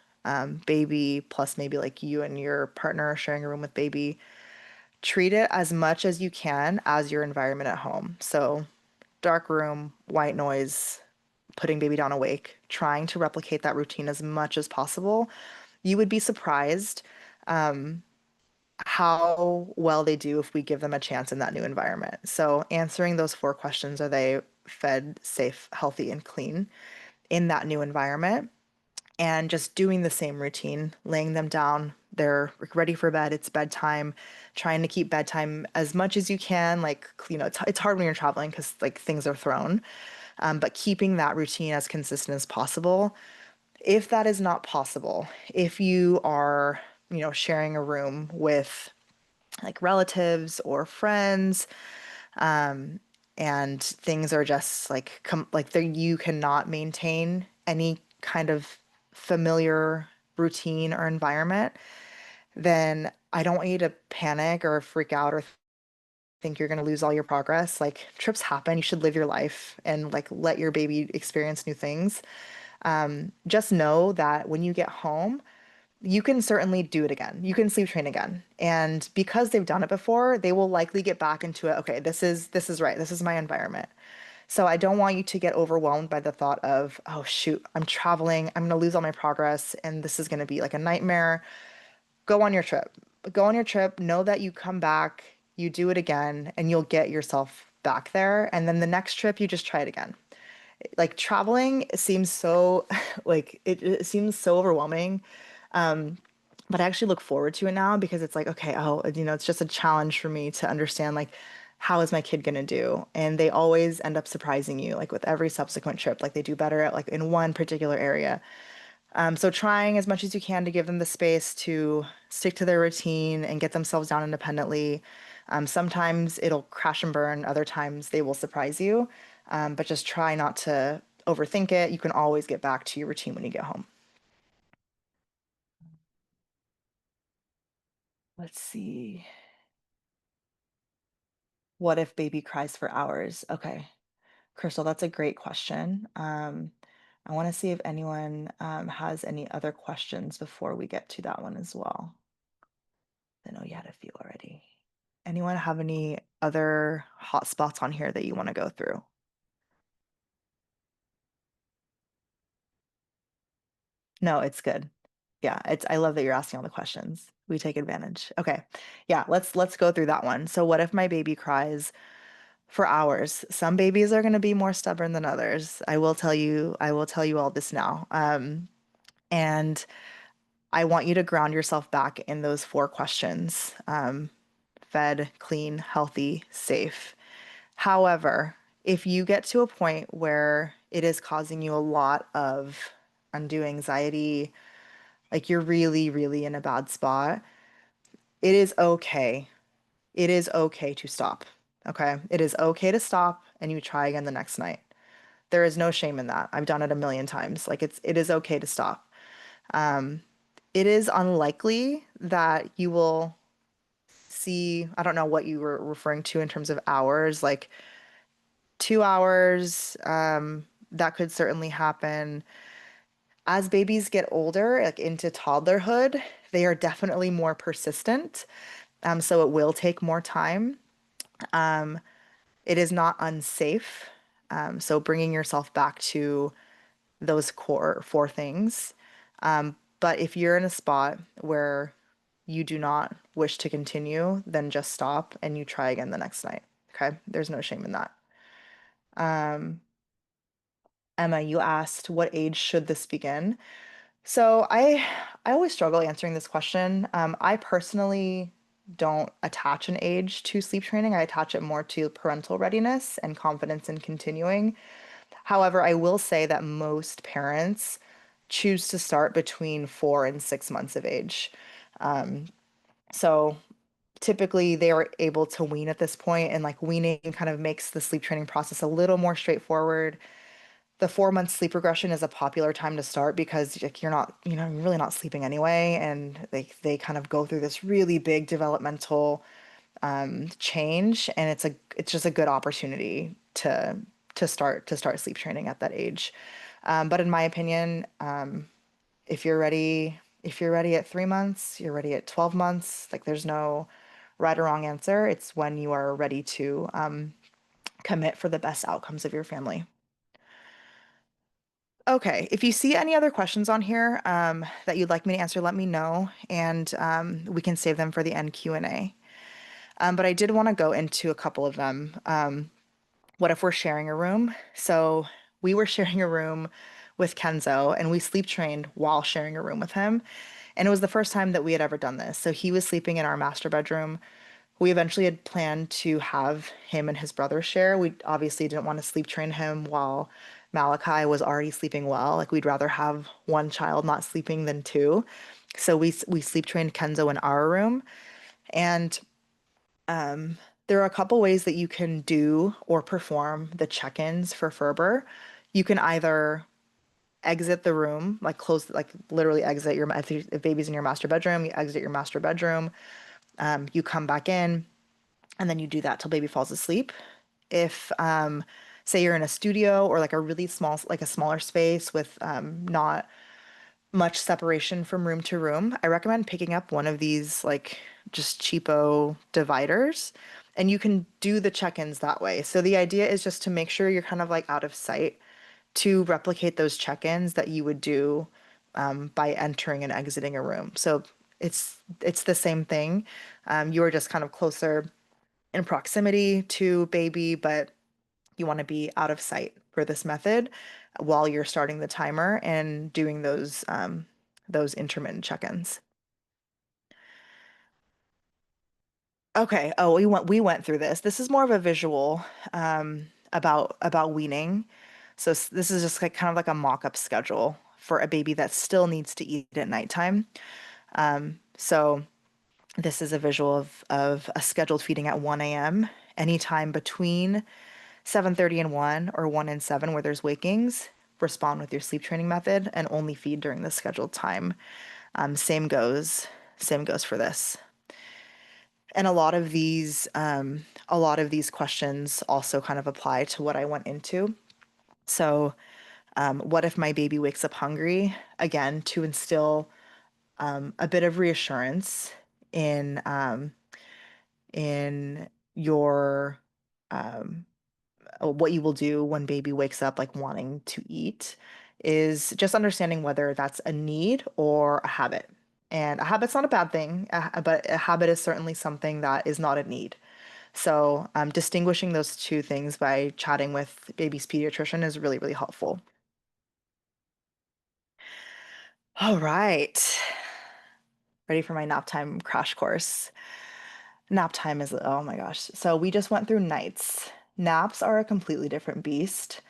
baby, plus maybe like you and your partner are sharing a room with baby, treat it as much as you can as your environment at home. So dark room, white noise, putting baby down awake, trying to replicate that routine as much as possible. You would be surprised how well they do if we give them a chance in that new environment. So, answering those four questions, are they fed, safe, healthy, and clean in that new environment? And just doing the same routine, laying them down, they're ready for bed, it's bedtime, trying to keep bedtime as much as you can. Like, it's hard when you're traveling because like things are thrown, but keeping that routine as consistent as possible. If that is not possible, if you are, sharing a room with like relatives or friends, and things are just like you cannot maintain any kind of familiar routine or environment, then I don't want you to panic or freak out or think you're going to lose all your progress. Like trips happen, you should live your life and like let your baby experience new things. Just know that when you get home, you can certainly do it again. You can sleep train again. And because they've done it before, they will likely get back into it. Okay, this is right. This is my environment. So I don't want you to get overwhelmed by the thought of, oh shoot, I'm traveling, I'm going to lose all my progress and this is going to be like a nightmare. Go on your trip. Go on your trip, know that you come back, you do it again, and you'll get yourself back there. And then the next trip, you just try it again. Like traveling seems so like it seems so overwhelming. But I actually look forward to it now because it's like, okay, oh, it's just a challenge for me to understand like how is my kid gonna do? And they always end up surprising you, like with every subsequent trip. Like they do better at like in one particular area. So trying as much as you can to give them the space to stick to their routine and get themselves down independently. Sometimes it'll crash and burn, other times they will surprise you. But just try not to overthink it. You can always get back to your routine when you get home. Let's see. What if baby cries for hours? Okay, Crystal, that's a great question. I want to see if anyone has any other questions before we get to that one as well. I know you had a few already. Anyone have any other hot spots on here that you want to go through? No, it's good. Yeah, I love that you're asking all the questions. We take advantage. Okay. Yeah, let's go through that one. So what if my baby cries for hours? Some babies are going to be more stubborn than others. I will tell you all this now. And I want you to ground yourself back in those four questions. Fed, clean, healthy, safe. However, if you get to a point where it is causing you a lot of undue anxiety, like you're really, really in a bad spot, it is okay. It is okay to stop. Okay. It is okay to stop and you try again the next night. There is no shame in that. I've done it a million times. Like it is okay to stop. Um, it is unlikely that you will see, I don't know what you were referring to in terms of hours, like 2 hours, that could certainly happen. As babies get older, like into toddlerhood, they are definitely more persistent. So it will take more time. It is not unsafe. So bringing yourself back to those core four things. But if you're in a spot where you do not wish to continue, then just stop and you try again the next night. Okay. There's no shame in that. Emma, you asked what age should this begin? So I always struggle answering this question. I personally don't attach an age to sleep training. I attach it more to parental readiness and confidence in continuing. However, I will say that most parents choose to start between 4 and 6 months of age. So typically they are able to wean at this point, and like weaning kind of makes the sleep training process a little more straightforward. The 4 month sleep regression is a popular time to start because like you're not, you're really not sleeping anyway, and they kind of go through this really big developmental change, and it's just a good opportunity to start sleep training at that age. But in my opinion, if you're ready at 3 months, you're ready at 12 months. Like there's no right or wrong answer. It's when you are ready to commit for the best outcomes of your family. Okay, if you see any other questions on here that you'd like me to answer, let me know, and we can save them for the end Q&A. But I did want to go into a couple of them. What if we're sharing a room? So we were sharing a room with Kenzo, and we sleep trained while sharing a room with him. And it was the first time that we had ever done this. So he was sleeping in our master bedroom. We eventually had planned to have him and his brother share. We obviously didn't want to sleep train him while Malachi was already sleeping well. Like we'd rather have one child not sleeping than two. So we sleep trained Kenzo in our room. And there are a couple ways that you can do or perform the check-ins for Ferber. You can either exit the room, like close, like literally exit your, if baby's in your master bedroom, you exit your master bedroom, you come back in, and then you do that till baby falls asleep. If, say you're in a studio or like a really small, like a smaller space with not much separation from room to room, I recommend picking up one of these like just cheapo dividers, and you can do the check-ins that way. So the idea is just to make sure you're kind of like out of sight to replicate those check-ins that you would do by entering and exiting a room. So it's the same thing. You are just kind of closer in proximity to baby, but you want to be out of sight for this method while you're starting the timer and doing those intermittent check-ins. Okay. Oh, we went through this. This is more of a visual about weaning. So this is just like kind of like a mock-up schedule for a baby that still needs to eat at nighttime. So this is a visual of a scheduled feeding at 1 a.m. anytime between 7:30 and 1 or 1 and 7 where there's wakings. Respond with your sleep training method and only feed during the scheduled time. Same goes for this. And a lot of these questions also kind of apply to what I went into. So, what if my baby wakes up hungry? Again, to instill a bit of reassurance in your what you will do when baby wakes up like wanting to eat is just understanding whether that's a need or a habit. And a habit's not a bad thing, but a habit is certainly something that is not a need. So, distinguishing those two things by chatting with baby's pediatrician is really, really helpful. All right. Ready for my nap time crash course. Nap time is, oh my gosh. So we just went through nights. Naps are a completely different beast.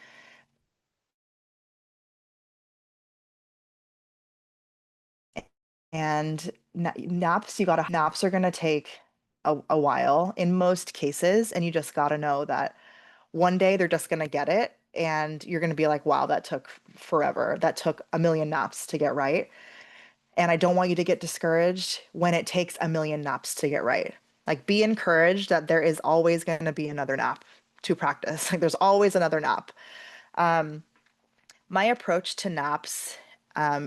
And naps are going to take a while in most cases. And you just got to know that one day they're just going to get it. And you're going to be like, wow, that took forever. That took a million naps to get right. And I don't want you to get discouraged when it takes a million naps to get right. Like, be encouraged that there is always going to be another nap to practice. Like, there's always another nap. My approach to naps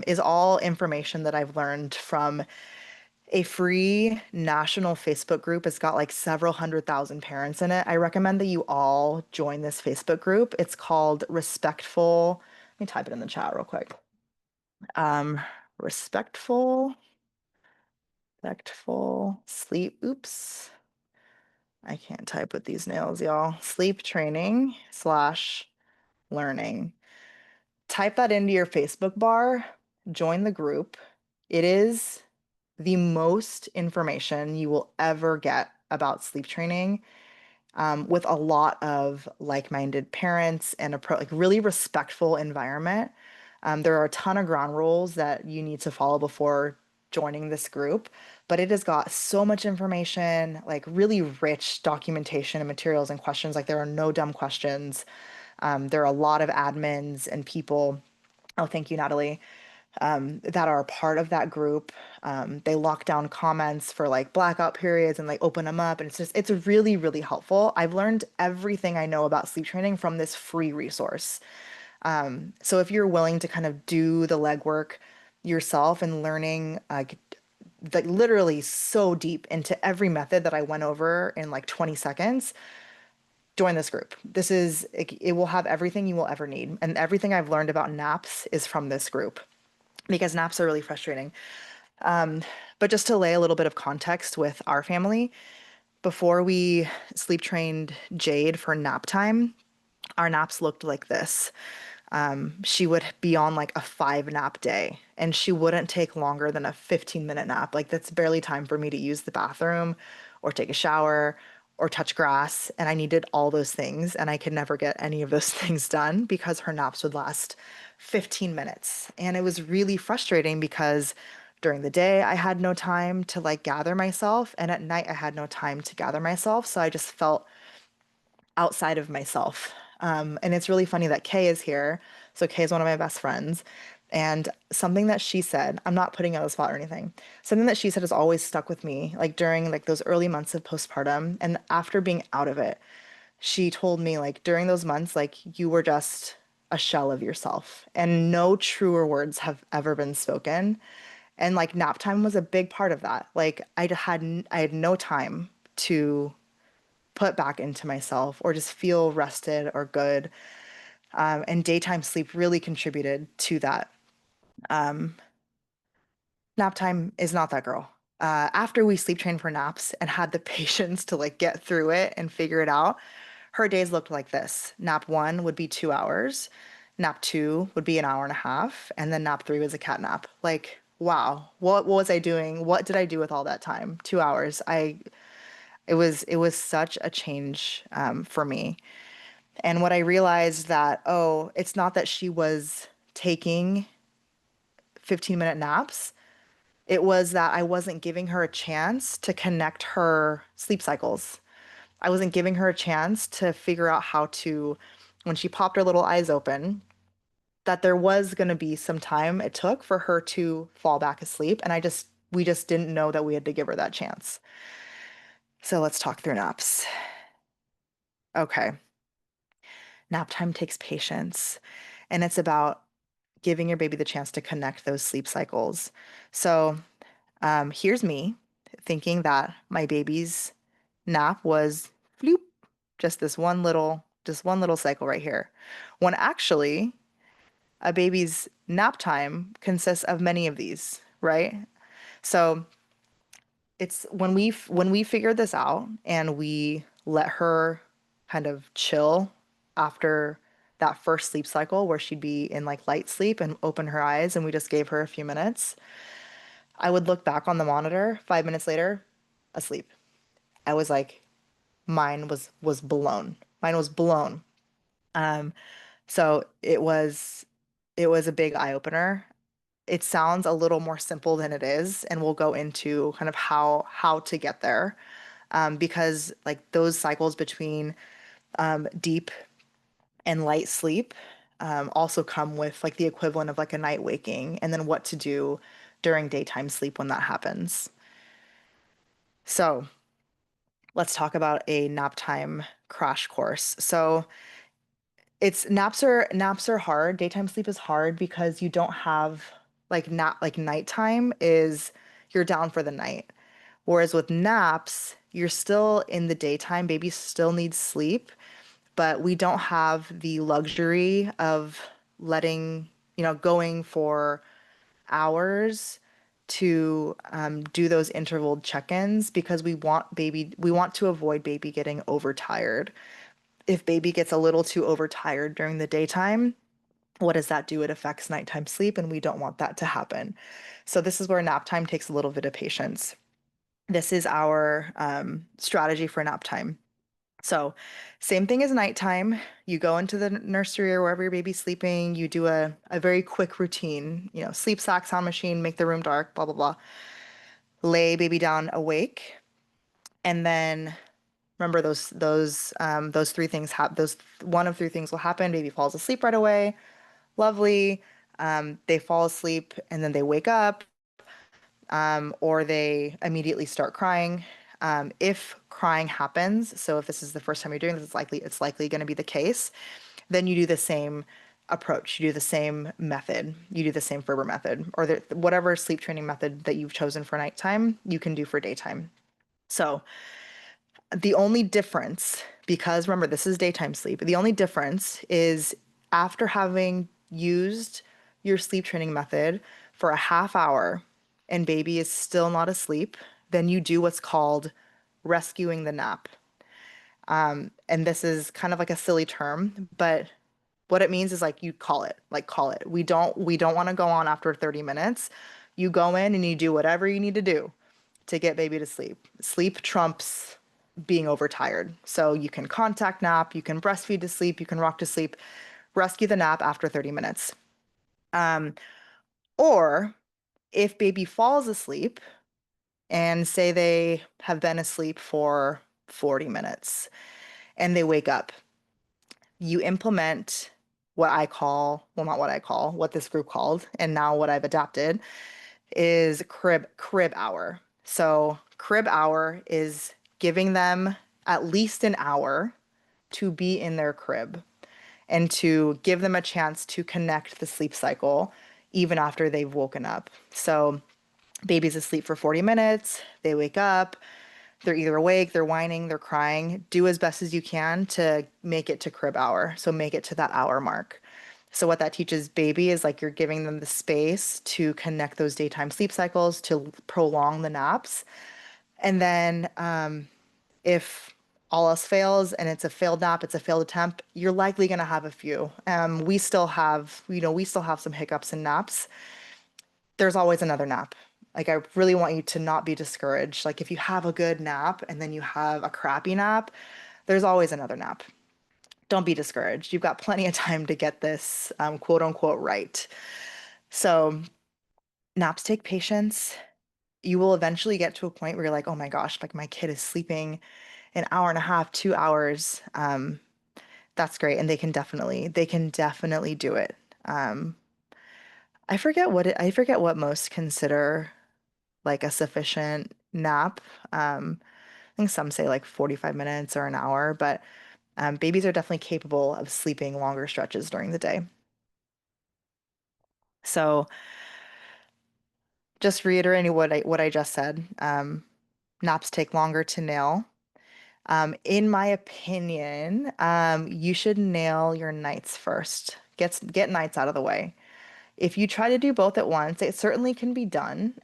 is all information that I've learned from a free national Facebook group. It's got like several 100,000 parents in it. I recommend that you all join this Facebook group. It's called Respectful. Let me type it in the chat real quick. Um, respectful, respectful sleep. Oops. I can't type with these nails, y'all. Sleep training slash learning. Type that into your Facebook bar, join the group. It is the most information you will ever get about sleep training, with a lot of like-minded parents and like really respectful environment. There are a ton of ground rules that you need to follow before joining this group, but it has got so much information, like really rich documentation and materials and questions. Like, there are no dumb questions. There are a lot of admins and people. Oh, thank you, Natalie, that are a part of that group. They lock down comments for like blackout periods and like open them up. And it's really, really helpful. I've learned everything I know about sleep training from this free resource. So if you're willing to kind of do the legwork yourself and learning like literally so deep into every method that I went over in like 20 seconds, join this group. It will have everything you will ever need. And everything I've learned about naps is from this group, because naps are really frustrating. But just to lay a little bit of context with our family, before we sleep trained Jade for nap time, our naps looked like this. She would be on like a 5 nap day, and she wouldn't take longer than a 15-minute nap. Like, that's barely time for me to use the bathroom or take a shower or touch grass. And I needed all those things, and I could never get any of those things done because her naps would last 15 minutes. And it was really frustrating because during the day I had no time to like gather myself, and at night I had no time to gather myself. So I just felt outside of myself. And it's really funny that Kay is here. So Kay is one of my best friends. And something that she said, I'm not putting out a spot or anything. Something that she said has always stuck with me, like during like those early months of postpartum and after being out of it. She told me like during those months, like you were just a shell of yourself, and no truer words have ever been spoken. And like nap time was a big part of that. Like I had no time to put back into myself or just feel rested or good. And daytime sleep really contributed to that. Nap time is not that girl. After we sleep trained for naps and had the patience to like get through it and figure it out, her days looked like this. Nap one would be 2 hours, nap two would be an hour and a half, and then nap three was a cat nap. Like, wow, what was I doing? What did I do with all that time? 2 hours. It was such a change for me. And what I realized that, oh, it's not that she was taking 15-minute naps. It was that I wasn't giving her a chance to connect her sleep cycles. I wasn't giving her a chance to figure out how to, when she popped her little eyes open, that there was going to be some time it took for her to fall back asleep. And we just didn't know that we had to give her that chance. So let's talk through naps. Okay. Nap time takes patience, and it's about giving your baby the chance to connect those sleep cycles. So here's me thinking that my baby's nap was floop, just one little cycle right here. When actually a baby's nap time consists of many of these, right? So it's when we figured this out and we let her kind of chill after that first sleep cycle where she'd be in like light sleep and open her eyes, and we just gave her a few minutes. I would look back on the monitor 5 minutes later, asleep. I was like, mine was blown. Mine was blown. Um, so it was a big eye opener. It sounds a little more simple than it is, and we'll go into kind of how to get there. Because like those cycles between deep and light sleep also come with like the equivalent of like a night waking, and then what to do during daytime sleep when that happens. So let's talk about a nap time crash course. So it's naps are hard. Daytime sleep is hard because you don't have like nighttime is you're down for the night. Whereas with naps, you're still in the daytime. Baby still needs sleep, but we don't have the luxury of letting, going for hours to do those interval check-ins because we want to avoid baby getting overtired. If baby gets a little too overtired during the daytime, what does that do? It affects nighttime sleep, and we don't want that to happen. So this is where nap time takes a little bit of patience. This is our strategy for nap time. So same thing as nighttime. You go into the nursery or wherever your baby's sleeping, you do a very quick routine, sleep sack, sound machine, make the room dark, blah, blah, blah. Lay baby down awake. And then remember those three things those one of three things will happen. Baby falls asleep right away. Lovely. They fall asleep and then they wake up, or they immediately start crying. If crying happens, so if this is the first time you're doing this, it's likely going to be the case. Then you do the same approach. You do the same method. You do the same Ferber method, or whatever sleep training method that you've chosen for nighttime, you can do for daytime. So the only difference, because remember, this is daytime sleep, the only difference is after having used your sleep training method for a half hour and baby is still not asleep, then you do what's called rescuing the nap. And this is kind of like a silly term, but what it means is like you call it. We don't want to go on after 30 minutes. You go in and you do whatever you need to do to get baby to sleep. Sleep trumps being overtired. So you can contact nap, you can breastfeed to sleep, you can rock to sleep, rescue the nap after 30 minutes. Or if baby falls asleep and say they have been asleep for 40 minutes and they wake up, you implement what I call, well, not what I call, what this group called, and now what I've adapted is crib hour. So crib hour is giving them at least an hour to be in their crib and to give them a chance to connect the sleep cycle even after they've woken up. So baby's asleep for 40 minutes, they wake up, they're either awake, they're whining, they're crying. Do as best as you can to make it to crib hour. So make it to that hour mark. So what that teaches baby is like you're giving them the space to connect those daytime sleep cycles to prolong the naps. And then if all else fails and it's a failed nap, it's a failed attempt, you're likely going to have a few. We still have some hiccups in naps. There's always another nap. Like I really want you to not be discouraged. Like if you have a good nap and then you have a crappy nap, there's always another nap. Don't be discouraged. You've got plenty of time to get this quote unquote right. So naps take patience. You will eventually get to a point where you're like, oh my gosh, like my kid is sleeping an hour and a half, 2 hours. That's great. And they can definitely do it. Um, I forget what most consider like a sufficient nap. I think some say like 45 minutes or an hour, but babies are definitely capable of sleeping longer stretches during the day. So just reiterating what I just said, naps take longer to nail. In my opinion, you should nail your nights first. Get nights out of the way. If you try to do both at once, it certainly can be done.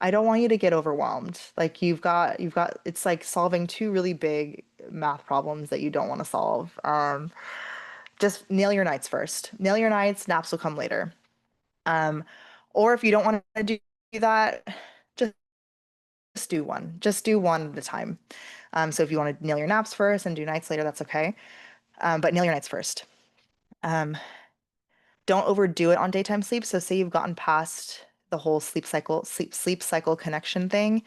I don't want you to get overwhelmed. Like it's like solving two really big math problems that you don't want to solve. Just nail your nights first. Nail your nights, naps will come later. Um, or if you don't want to do that, just Just do one at a time. So if you want to nail your naps first and do nights later, that's okay. But nail your nights first. Don't overdo it on daytime sleep. So say you've gotten past the whole sleep cycle connection thing,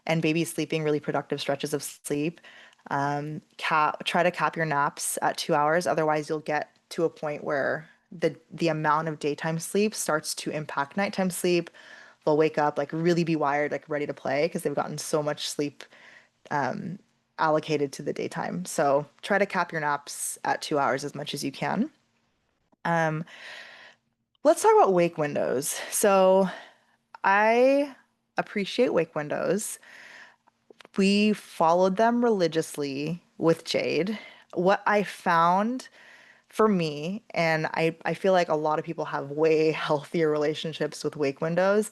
and baby's sleeping really productive stretches of sleep. Try to cap your naps at 2 hours. Otherwise, you'll get to a point where the amount of daytime sleep starts to impact nighttime sleep. They'll wake up like really be wired, like ready to play because they've gotten so much sleep allocated to the daytime. So try to cap your naps at 2 hours as much as you can. Let's talk about wake windows. So I appreciate wake windows. We followed them religiously with Jade. What I found for me, and I feel like a lot of people have way healthier relationships with wake windows.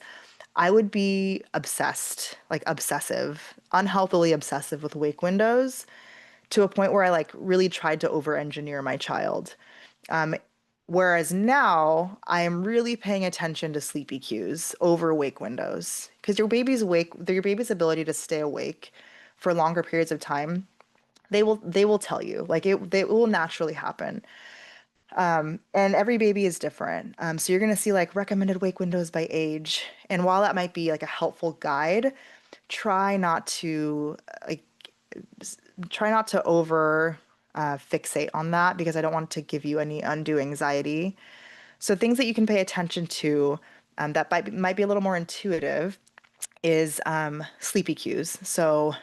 I would be obsessed, like obsessive, unhealthily obsessive with wake windows to a point where I like really tried to over-engineer my child. Um, Whereas now I am really paying attention to sleepy cues over wake windows because your baby's ability to stay awake for longer periods of time, they will tell you like it will naturally happen. And every baby is different. So you're gonna see like recommended wake windows by age. And while that might be like a helpful guide, try not to like try not to over fixate on that because I don't want to give you any undue anxiety. So things that you can pay attention to that might be a little more intuitive is sleepy cues. So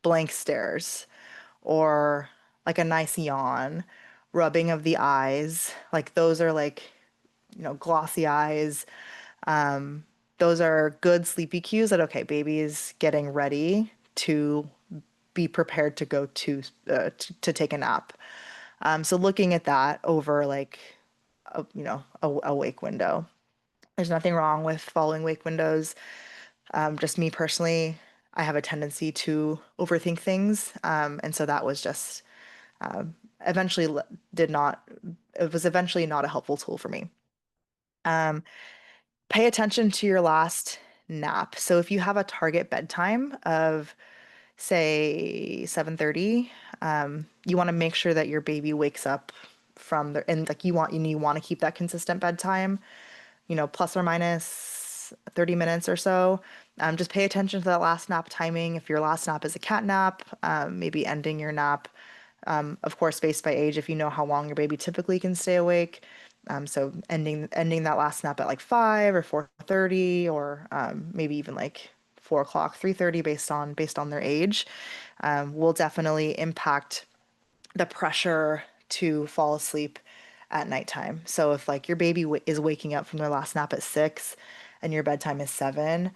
blank stares or like a nice yawn, rubbing of the eyes. Like those are like, glossy eyes. Those are good sleepy cues that, okay, baby is getting ready to be prepared to go to take a nap. So looking at that over like a wake window. There's nothing wrong with following wake windows. Just me personally, I have a tendency to overthink things, and so that was just eventually did not. It was eventually not a helpful tool for me. Pay attention to your last nap. So if you have a target bedtime of say 7:30, you want to make sure that your baby wakes up from the and like you want to keep that consistent bedtime, plus or minus 30 minutes or so. Just pay attention to that last nap timing. If your last nap is a cat nap, maybe ending your nap, of course, spaced by age, if you know how long your baby typically can stay awake. So ending that last nap at like 5 or 4:30 or maybe even like 4 o'clock, 3:30 based on their age, will definitely impact the pressure to fall asleep at nighttime. So if like your baby is waking up from their last nap at 6 and your bedtime is 7,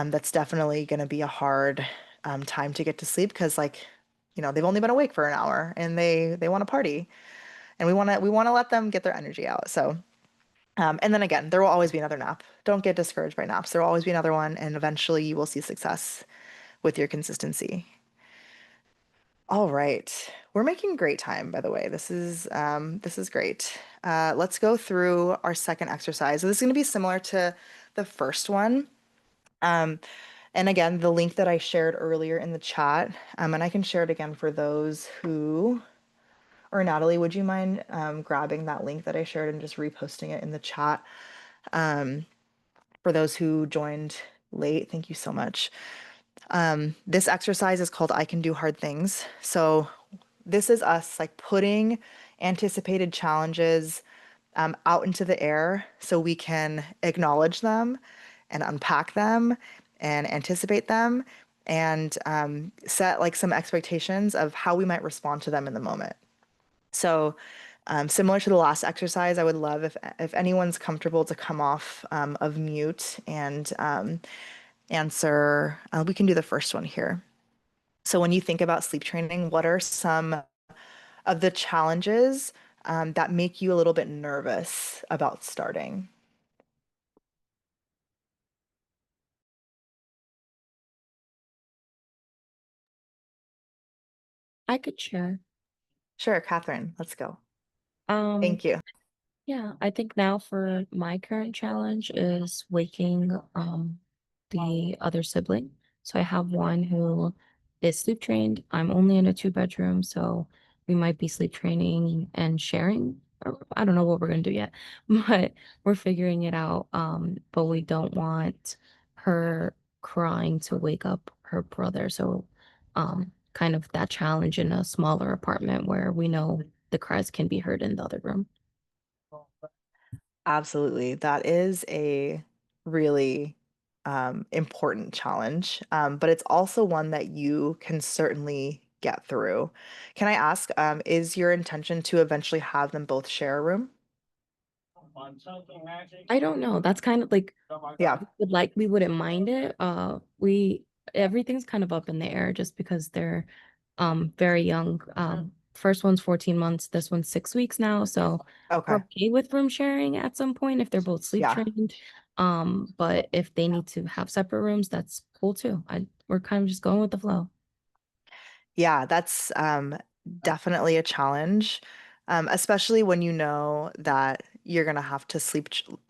that's definitely going to be a hard time to get to sleep because like, they've only been awake for an hour and they want to party and we want to let them get their energy out. So and then again, there will always be another nap. Don't get discouraged by naps. There will always be another one, and eventually you will see success with your consistency. All right. We're making great time, by the way. This is great. Let's go through our second exercise. So this is going to be similar to the first one. And again, the link that I shared earlier in the chat, and I can share it again for those who, or Natalie, would you mind grabbing that link that I shared and just reposting it in the chat for those who joined late? Thank you so much. This exercise is called I Can Do Hard Things. So this is us like putting anticipated challenges out into the air so we can acknowledge them and unpack them and anticipate them and set like some expectations of how we might respond to them in the moment. So similar to the last exercise, I would love if anyone's comfortable to come off of mute and answer. We can do the first one here. So when you think about sleep training, what are some of the challenges that make you a little bit nervous about starting? I could share. Sure, Catherine, let's go. Um, Thank you. yeah, I think now for my current challenge is waking the other sibling. So I have one who is sleep trained. I'm only in a 2 bedroom, so we might be sleep training and sharing. I don't know what we're gonna do yet, but we're figuring it out. But we don't want her crying to wake up her brother. So kind of that challenge in a smaller apartment where we know the cries can be heard in the other room. Absolutely. That is a really important challenge, but it's also one that you can certainly get through. Can I ask, is your intention to eventually have them both share a room? I don't know. That's kind of like Yeah. we wouldn't mind it. We everything's kind of up in the air just because they're very young. First one's 14 months, this one's 6 weeks now. So we're Okay. okay with room sharing at some point if they're both sleep Yeah. trained. But if they need to have separate rooms, that's cool too. We're kind of just going with the flow. Yeah, that's definitely a challenge, especially when you know that you're gonna have to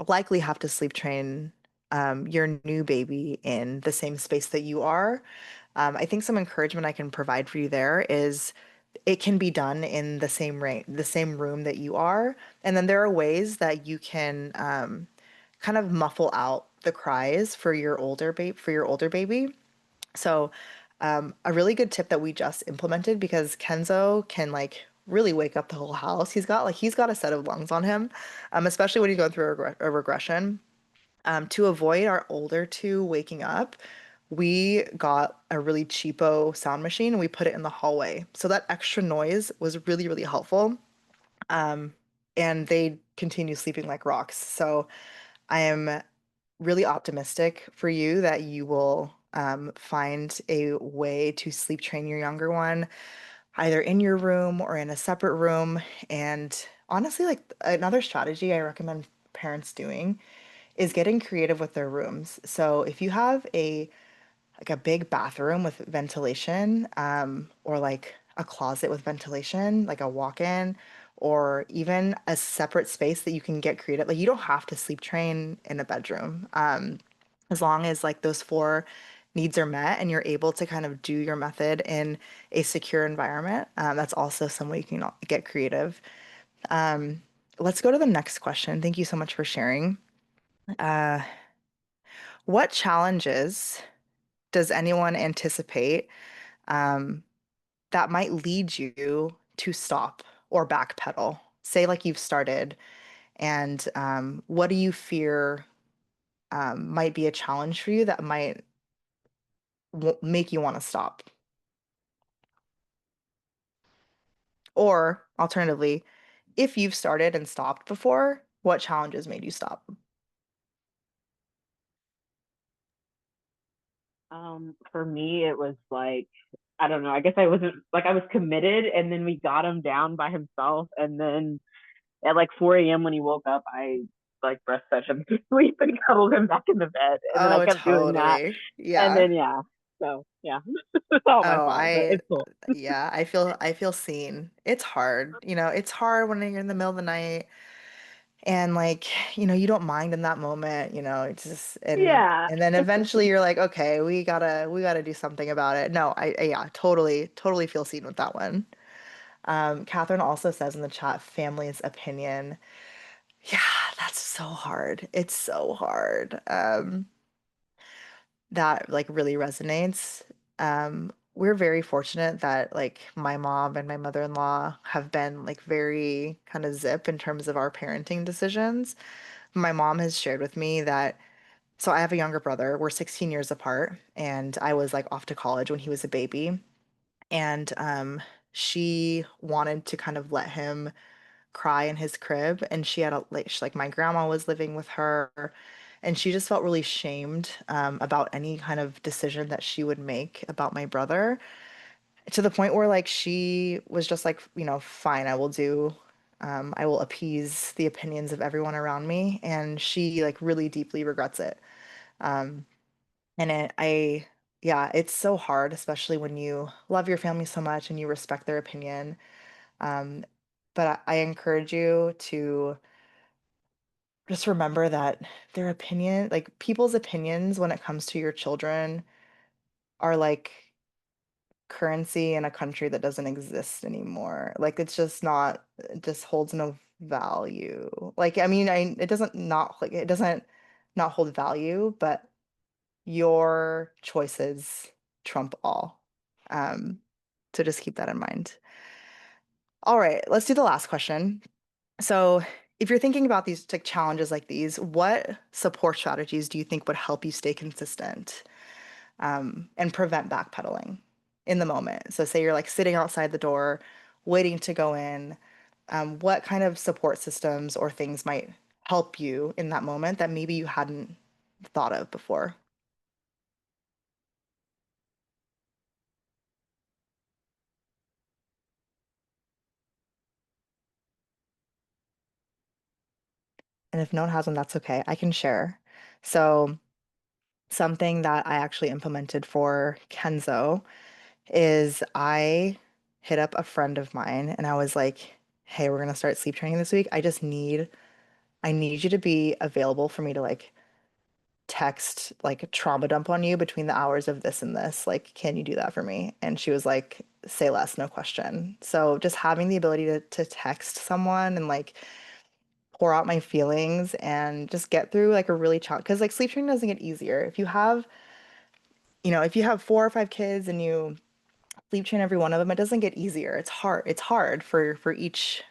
likely have to sleep train your new baby in the same space that you are. I think some encouragement I can provide for you there is it can be done in the same room that you are, and then there are ways that you can kind of muffle out the cries for your older baby. So, a really good tip that we just implemented because Kenzo can like really wake up the whole house. He's got a set of lungs on him, especially when he's going through a regression. To avoid our older two waking up, we got a really cheapo sound machine and we put it in the hallway. So that extra noise was really, really helpful. And they continue sleeping like rocks. So I am really optimistic for you that you will find a way to sleep train your younger one, either in your room or in a separate room. And honestly, like another strategy I recommend parents doing is getting creative with their rooms. So if you have a big bathroom with ventilation, or like a closet with ventilation, like a walk-in, or even a separate space that you can get creative. Like you don't have to sleep train in a bedroom, as long as like those four needs are met and you're able to kind of do your method in a secure environment. That's also some way you can get creative. Let's go to the next question. Thank you so much for sharing. Uh, what challenges does anyone anticipate um, that might lead you to stop or backpedal? Say, like you've started, and what do you fear might be a challenge for you that might make you want to stop? Or alternatively, if you've started and stopped before, what challenges made you stop? For me, it was like, I don't know. I guess I wasn't like I was committed, and then we got him down by himself, and then at like 4 a.m. when he woke up, I like breastfed him to sleep and cuddled him back in the bed, and then I Oh, kept doing that, totally. and Yeah. then yeah, so yeah, it's all my Oh, fault, but I it's cool. yeah, I feel seen. It's hard. It's hard when you're in the middle of the night and like, you don't mind in that moment, it's just Yeah, and then eventually you're like, okay, we gotta do something about it. No, yeah, totally feel seen with that one. Catherine also says in the chat, family's opinion. Yeah, that's so hard. It's so hard. That like really resonates. We're very fortunate that like my mom and my mother-in-law have been like very kind of zip in terms of our parenting decisions. My mom has shared with me that so I have a younger brother. We're 16 years apart, and I was like off to college when he was a baby. And she wanted to kind of let him cry in his crib, and she had like my grandma was living with her, and she just felt really shamed about any kind of decision that she would make about my brother, to the point where like she was just like, fine, I will appease the opinions of everyone around me, and she like really deeply regrets it. And yeah, it's so hard, especially when you love your family so much and you respect their opinion. Um, but I encourage you to just remember that their opinion, like people's opinions when it comes to your children, are like currency in a country that doesn't exist anymore. Like it's just not, it just holds no value. Like I mean, it doesn't not like it doesn't not hold value, but your choices trump all. Um, so just keep that in mind. All right, let's do the last question. So, if you're thinking about these like challenges like these, what support strategies do you think would help you stay consistent and prevent backpedaling in the moment? So, say you're like sitting outside the door, waiting to go in. What kind of support systems or things might help you in that moment that maybe you hadn't thought of before? And if no one has one, that's okay. I can share. So, something that I actually implemented for Kenzo is I hit up a friend of mine and I was like, "Hey, we're gonna start sleep training this week. I need you to be available for me to like text like a trauma dump on you between the hours of this and this. Like, can you do that for me?" And she was like, "Say less, no question." So just having the ability to text someone and like pour out my feelings and just get through like a really challenge because like sleep training doesn't get easier. If you have, if you have 4 or 5 kids and you sleep train every one of them, it doesn't get easier. It's hard. It's hard for each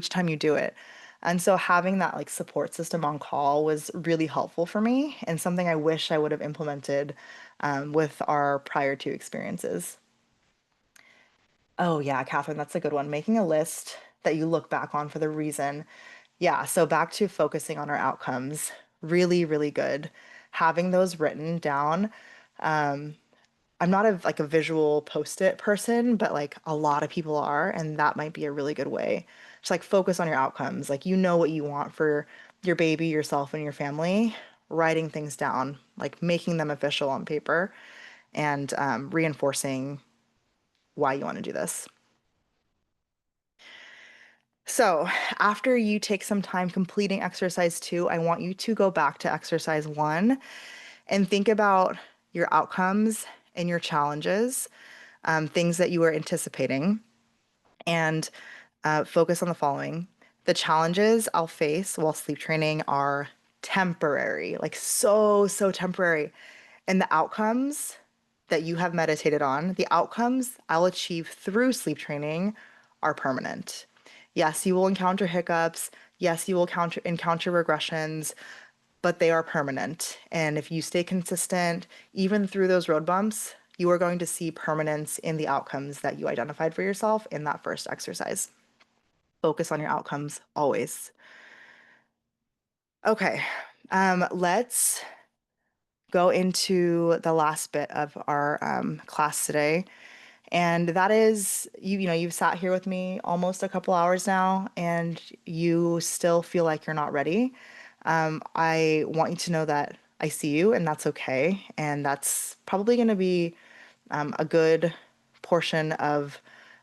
time you do it. And so having that like support system on call was really helpful for me and something I wish I would have implemented with our prior two experiences. Oh yeah, Catherine, that's a good one. Making a list that you look back on for the reason. Yeah, so back to focusing on our outcomes. Really, really good. Having those written down. I'm not like a visual post-it person, but like a lot of people are, and that might be a really good way. Just like focus on your outcomes. Like you know what you want for your baby, yourself, and your family. Writing things down, like making them official on paper, and reinforcing why you want to do this. So, after you take some time completing exercise 2, I want you to go back to exercise 1 and think about your outcomes and your challenges, things that you were anticipating, and focus on the following. The challenges I'll face while sleep training are temporary, like so, so temporary. And the outcomes that you have meditated on, the outcomes I'll achieve through sleep training are permanent. Yes, you will encounter hiccups. Yes, you will encounter regressions, but they are permanent. And if you stay consistent, even through those road bumps, you are going to see permanence in the outcomes that you identified for yourself in that first exercise. Focus on your outcomes always. Okay, let's go into the last bit of our class today. And that is, you've sat here with me almost a couple hours now, and you still feel like you're not ready. I want you to know that I see you, and that's okay. And that's probably going to be a good portion of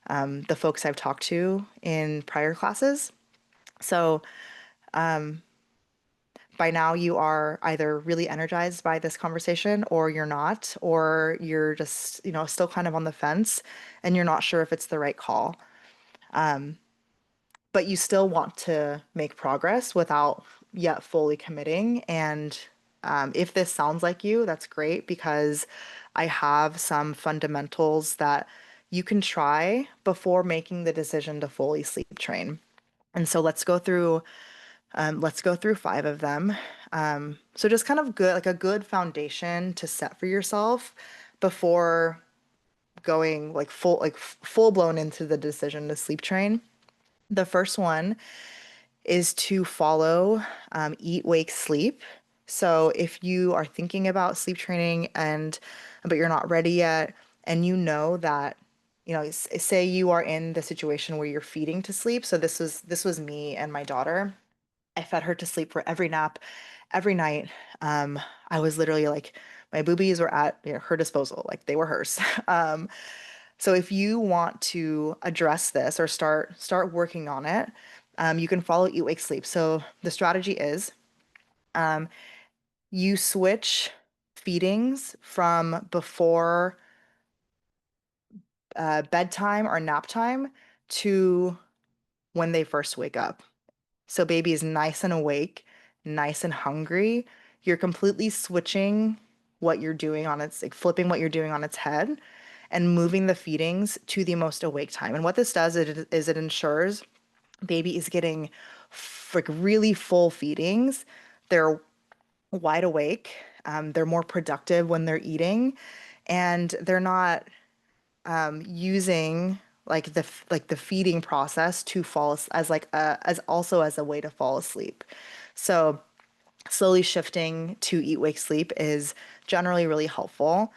the folks I've talked to in prior classes. So by now, you are either really energized by this conversation, or you're not, or you're just, still kind of on the fence, and you're not sure if it's the right call. But you still want to make progress without yet fully committing. And if this sounds like you, that's great because I have some fundamentals that you can try before making the decision to fully sleep train. And so let's go through 5 of them. So just kind of good, like a good foundation to set for yourself before going like full blown into the decision to sleep train. The first one is to follow eat, wake, sleep. So if you are thinking about sleep training but you're not ready yet, and you know that, say you are in the situation where you're feeding to sleep. So this was me and my daughter. I fed her to sleep for every nap, every night. I was literally like, my boobies were at her disposal, like they were hers. So if you want to address this or start working on it, you can follow Eat, Wake, Sleep. So the strategy is you switch feedings from before bedtime or nap time to when they first wake up. So baby is nice and awake, nice and hungry. You're completely switching what you're doing on its, like flipping what you're doing on its head and moving the feedings to the most awake time. And what this does is it ensures baby is getting like really full feedings. They're wide awake. They're more productive when they're eating, and they're not using like the feeding process to as like as also as a way to fall asleep. So slowly shifting to eat wake sleep is generally really helpful,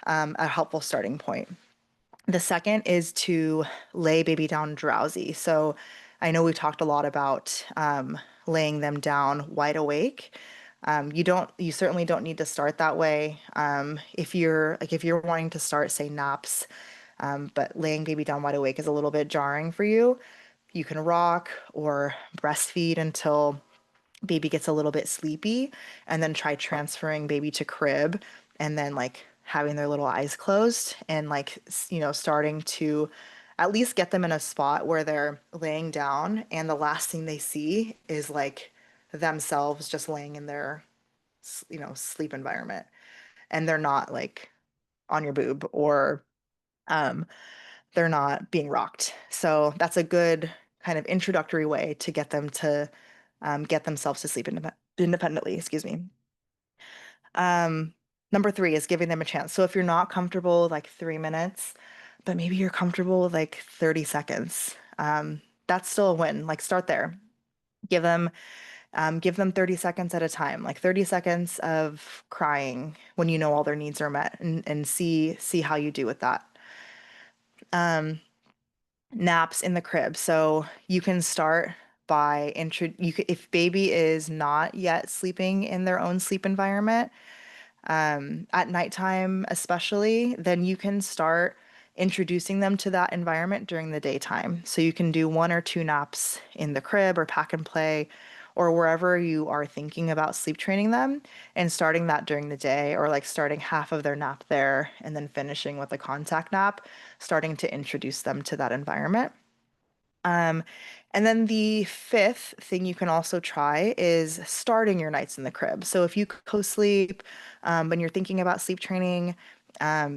a helpful starting point. The second is to lay baby down drowsy. So I know we talked a lot about laying them down wide awake. You certainly don't need to start that way. If you're wanting to start, say, naps, but laying baby down wide awake is a little bit jarring for you, you can rock or breastfeed until baby gets a little bit sleepy, and then try transferring baby to crib, and then like having their little eyes closed and like starting to at least get them in a spot where they're laying down and the last thing they see is like themselves just laying in their sleep environment, and they're not like on your boob, or um they're not being rocked. So that's a good kind of introductory way to get them to get themselves to sleep independently. Excuse me. Um, Number three is giving them a chance. So if you're not comfortable with like 3 minutes, but maybe you're comfortable with like 30 seconds, that's still a win. Like start there. Give them give them 30 seconds at a time, like 30 seconds of crying when you know all their needs are met, and see how you do with that. Naps in the crib. So you can start by if baby is not yet sleeping in their own sleep environment, at nighttime especially, then you can start introducing them to that environment during the daytime. So you can do 1 or 2 naps in the crib or pack and play or wherever you are thinking about sleep training them, and starting that during the day, or like starting half of their nap there and then finishing with a contact nap, starting to introduce them to that environment. Um, and then the fifth thing you can also try is starting your nights in the crib. So if you co-sleep, when you're thinking about sleep training,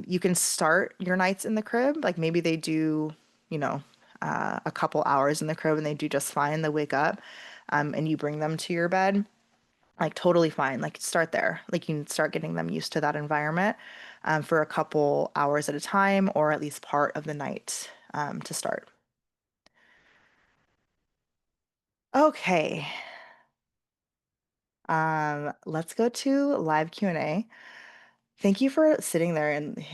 you can start your nights in the crib. Like maybe they do, you know, a couple hours in the crib and they do just fine. They wake up, and you bring them to your bed, like totally fine. Like start there. Like you can start getting them used to that environment, for a couple hours at a time, or at least part of the night, to start. Okay. Let's go to live Q&A. Thank you for sitting there and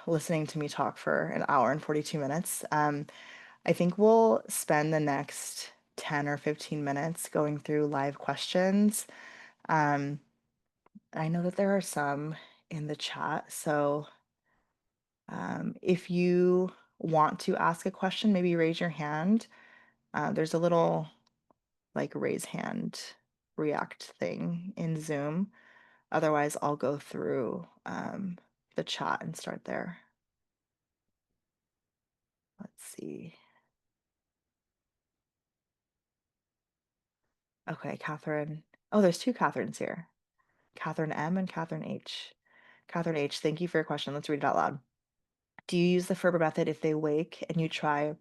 listening to me talk for an hour and 42 minutes. I think we'll spend the next 10 or 15 minutes going through live questions. Um, I know that there are some in the chat, so if you want to ask a question, maybe raise your hand. There's a little like raise hand react thing in Zoom. Otherwise, I'll go through the chat and start there. Let's see. Okay, Catherine. Oh, there's two Catherines here. Catherine M and Catherine H. Catherine H, thank you for your question. Let's read it out loud. Do you use the Ferber method if they wake and you try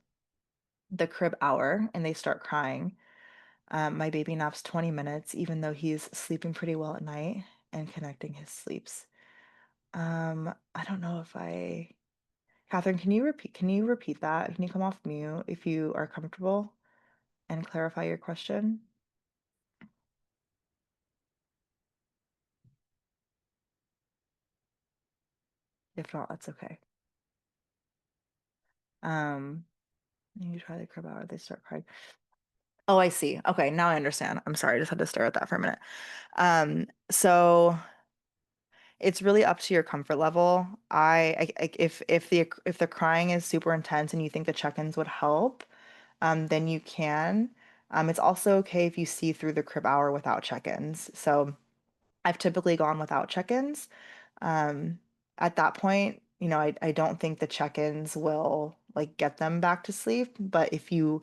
the crib hour and they start crying? My baby naps 20 minutes, even though he's sleeping pretty well at night and connecting his sleeps. I don't know if I Catherine, can you repeat that? Can you come off mute if you are comfortable and clarify your question? If not, that's okay. Um, you try the crib hour, they start crying. Oh, I see. Okay, now I understand. I'm sorry, I just had to stare at that for a minute. So it's really up to your comfort level. If the crying is super intense and you think the check-ins would help, then you can. It's also okay if you see through the crib hour without check-ins. So I've typically gone without check-ins, Um, at that point, I don't think the check-ins will like get them back to sleep, but if you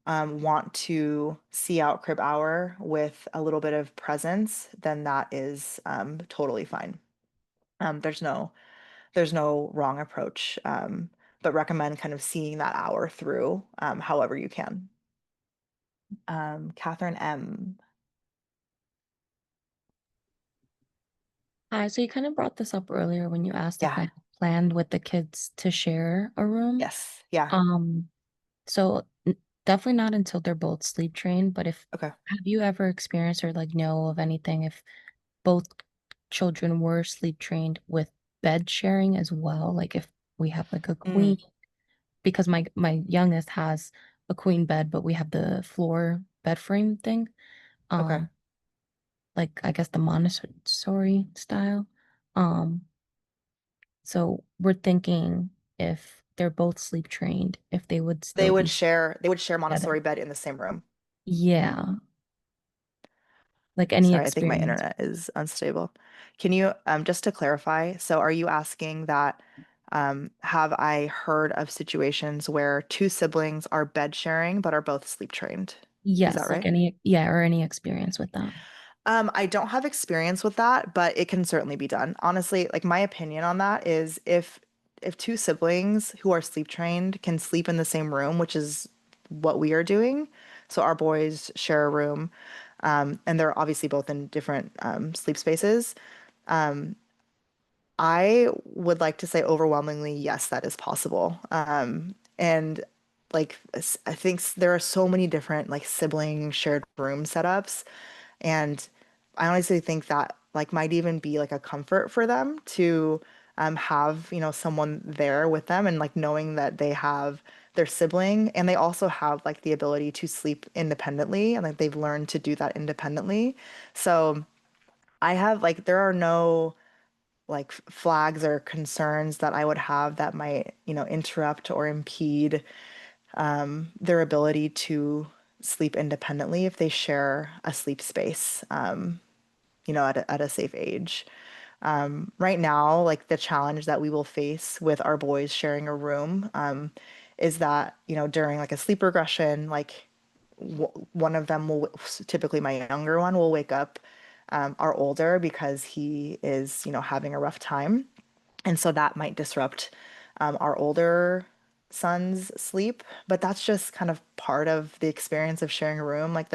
want to see out crib hour with a little bit of presence, then that is totally fine. There's no wrong approach, but recommend kind of seeing that hour through however you can. Catherine M. Hi, so you kind of brought this up earlier when you asked if I Yeah. had planned with the kids to share a room. Yes. Yeah. Um, so definitely not until they're both sleep trained, but if Okay. have you ever experienced or like know of anything if both children were sleep trained with bed sharing as well? Like if we have like a Mm, queen, because my youngest has a queen bed, but we have the floor bed frame thing. okay. Um, like I guess the Montessori style. Um, so we're thinking if they're both sleep trained, if they would They still would be share together. Montessori bed in the same room. Yeah. Like any Sorry, I think my experience. internet is unstable. Can you, just to clarify, so are you asking that, have I heard of situations where two siblings are bed sharing but are both sleep trained? Is that Yes, like right? any, yeah, or any experience with that. I don't have experience with that, but it can certainly be done. Honestly, like my opinion on that is if two siblings who are sleep trained can sleep in the same room, which is what we are doing. So our boys share a room, and they're obviously both in different sleep spaces. I would like to say overwhelmingly, yes, that is possible. And like I think there are so many different like sibling shared room setups, and I honestly think that like might even be like a comfort for them to have, someone there with them and like knowing that they have their sibling and they also have like the ability to sleep independently and like they've learned to do that independently. So I have like there are no like flags or concerns that I would have that might, interrupt or impede their ability to sleep independently if they share a sleep space, at a safe age. Right now, like the challenge that we will face with our boys sharing a room, is that, during like a sleep regression, like one of them will, typically my younger one, will wake up our older because he is, having a rough time. And so that might disrupt our older son's sleep. But that's just kind of part of the experience of sharing a room. Like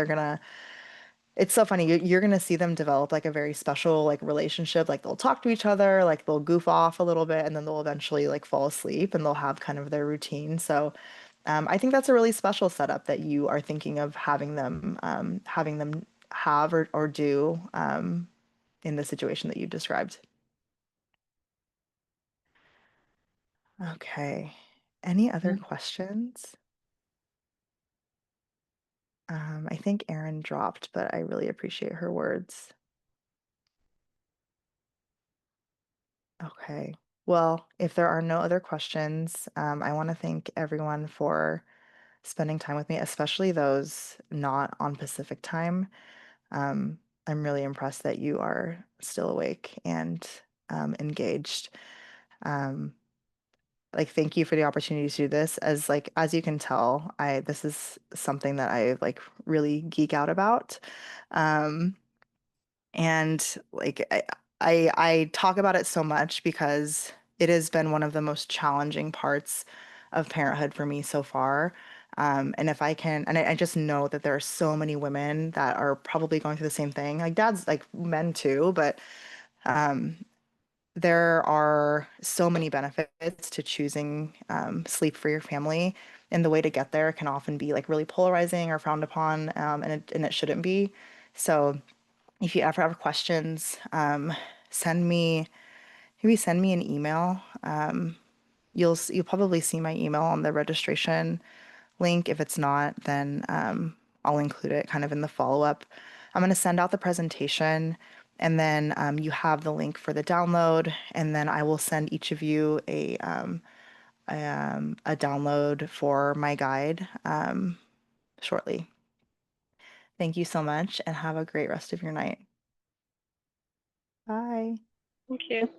it's so funny. You're gonna see them develop like a very special like relationship. Like they'll talk to each other, like they'll goof off a little bit, and then they'll eventually like fall asleep and they'll have kind of their routine. So I think that's a really special setup that you are thinking of having them have or do in the situation that you described. Okay. Any other Yeah. questions? I think Erin dropped, but I really appreciate her words. Okay. Well, if there are no other questions, I want to thank everyone for spending time with me, especially those not on Pacific time. Um, I'm really impressed that you are still awake and engaged. Um, like, thank you for the opportunity to do this. As you can tell, I this is something that I like really geek out about. Um, And like I talk about it so much because it has been one of the most challenging parts of parenthood for me so far. And if I can, and I just know that there are so many women that are probably going through the same thing, like dads, like men too, but there are so many benefits to choosing sleep for your family. And the way to get there can often be like really polarizing or frowned upon, and it shouldn't be. So if you ever have questions, send me maybe send me an email. You'll probably see my email on the registration link. If it's not, then I'll include it kind of in the follow-up. I'm going to send out the presentation, and then you have the link for the download, and then I will send each of you a download for my guide shortly. Thank you so much, and have a great rest of your night. Bye. Thank you.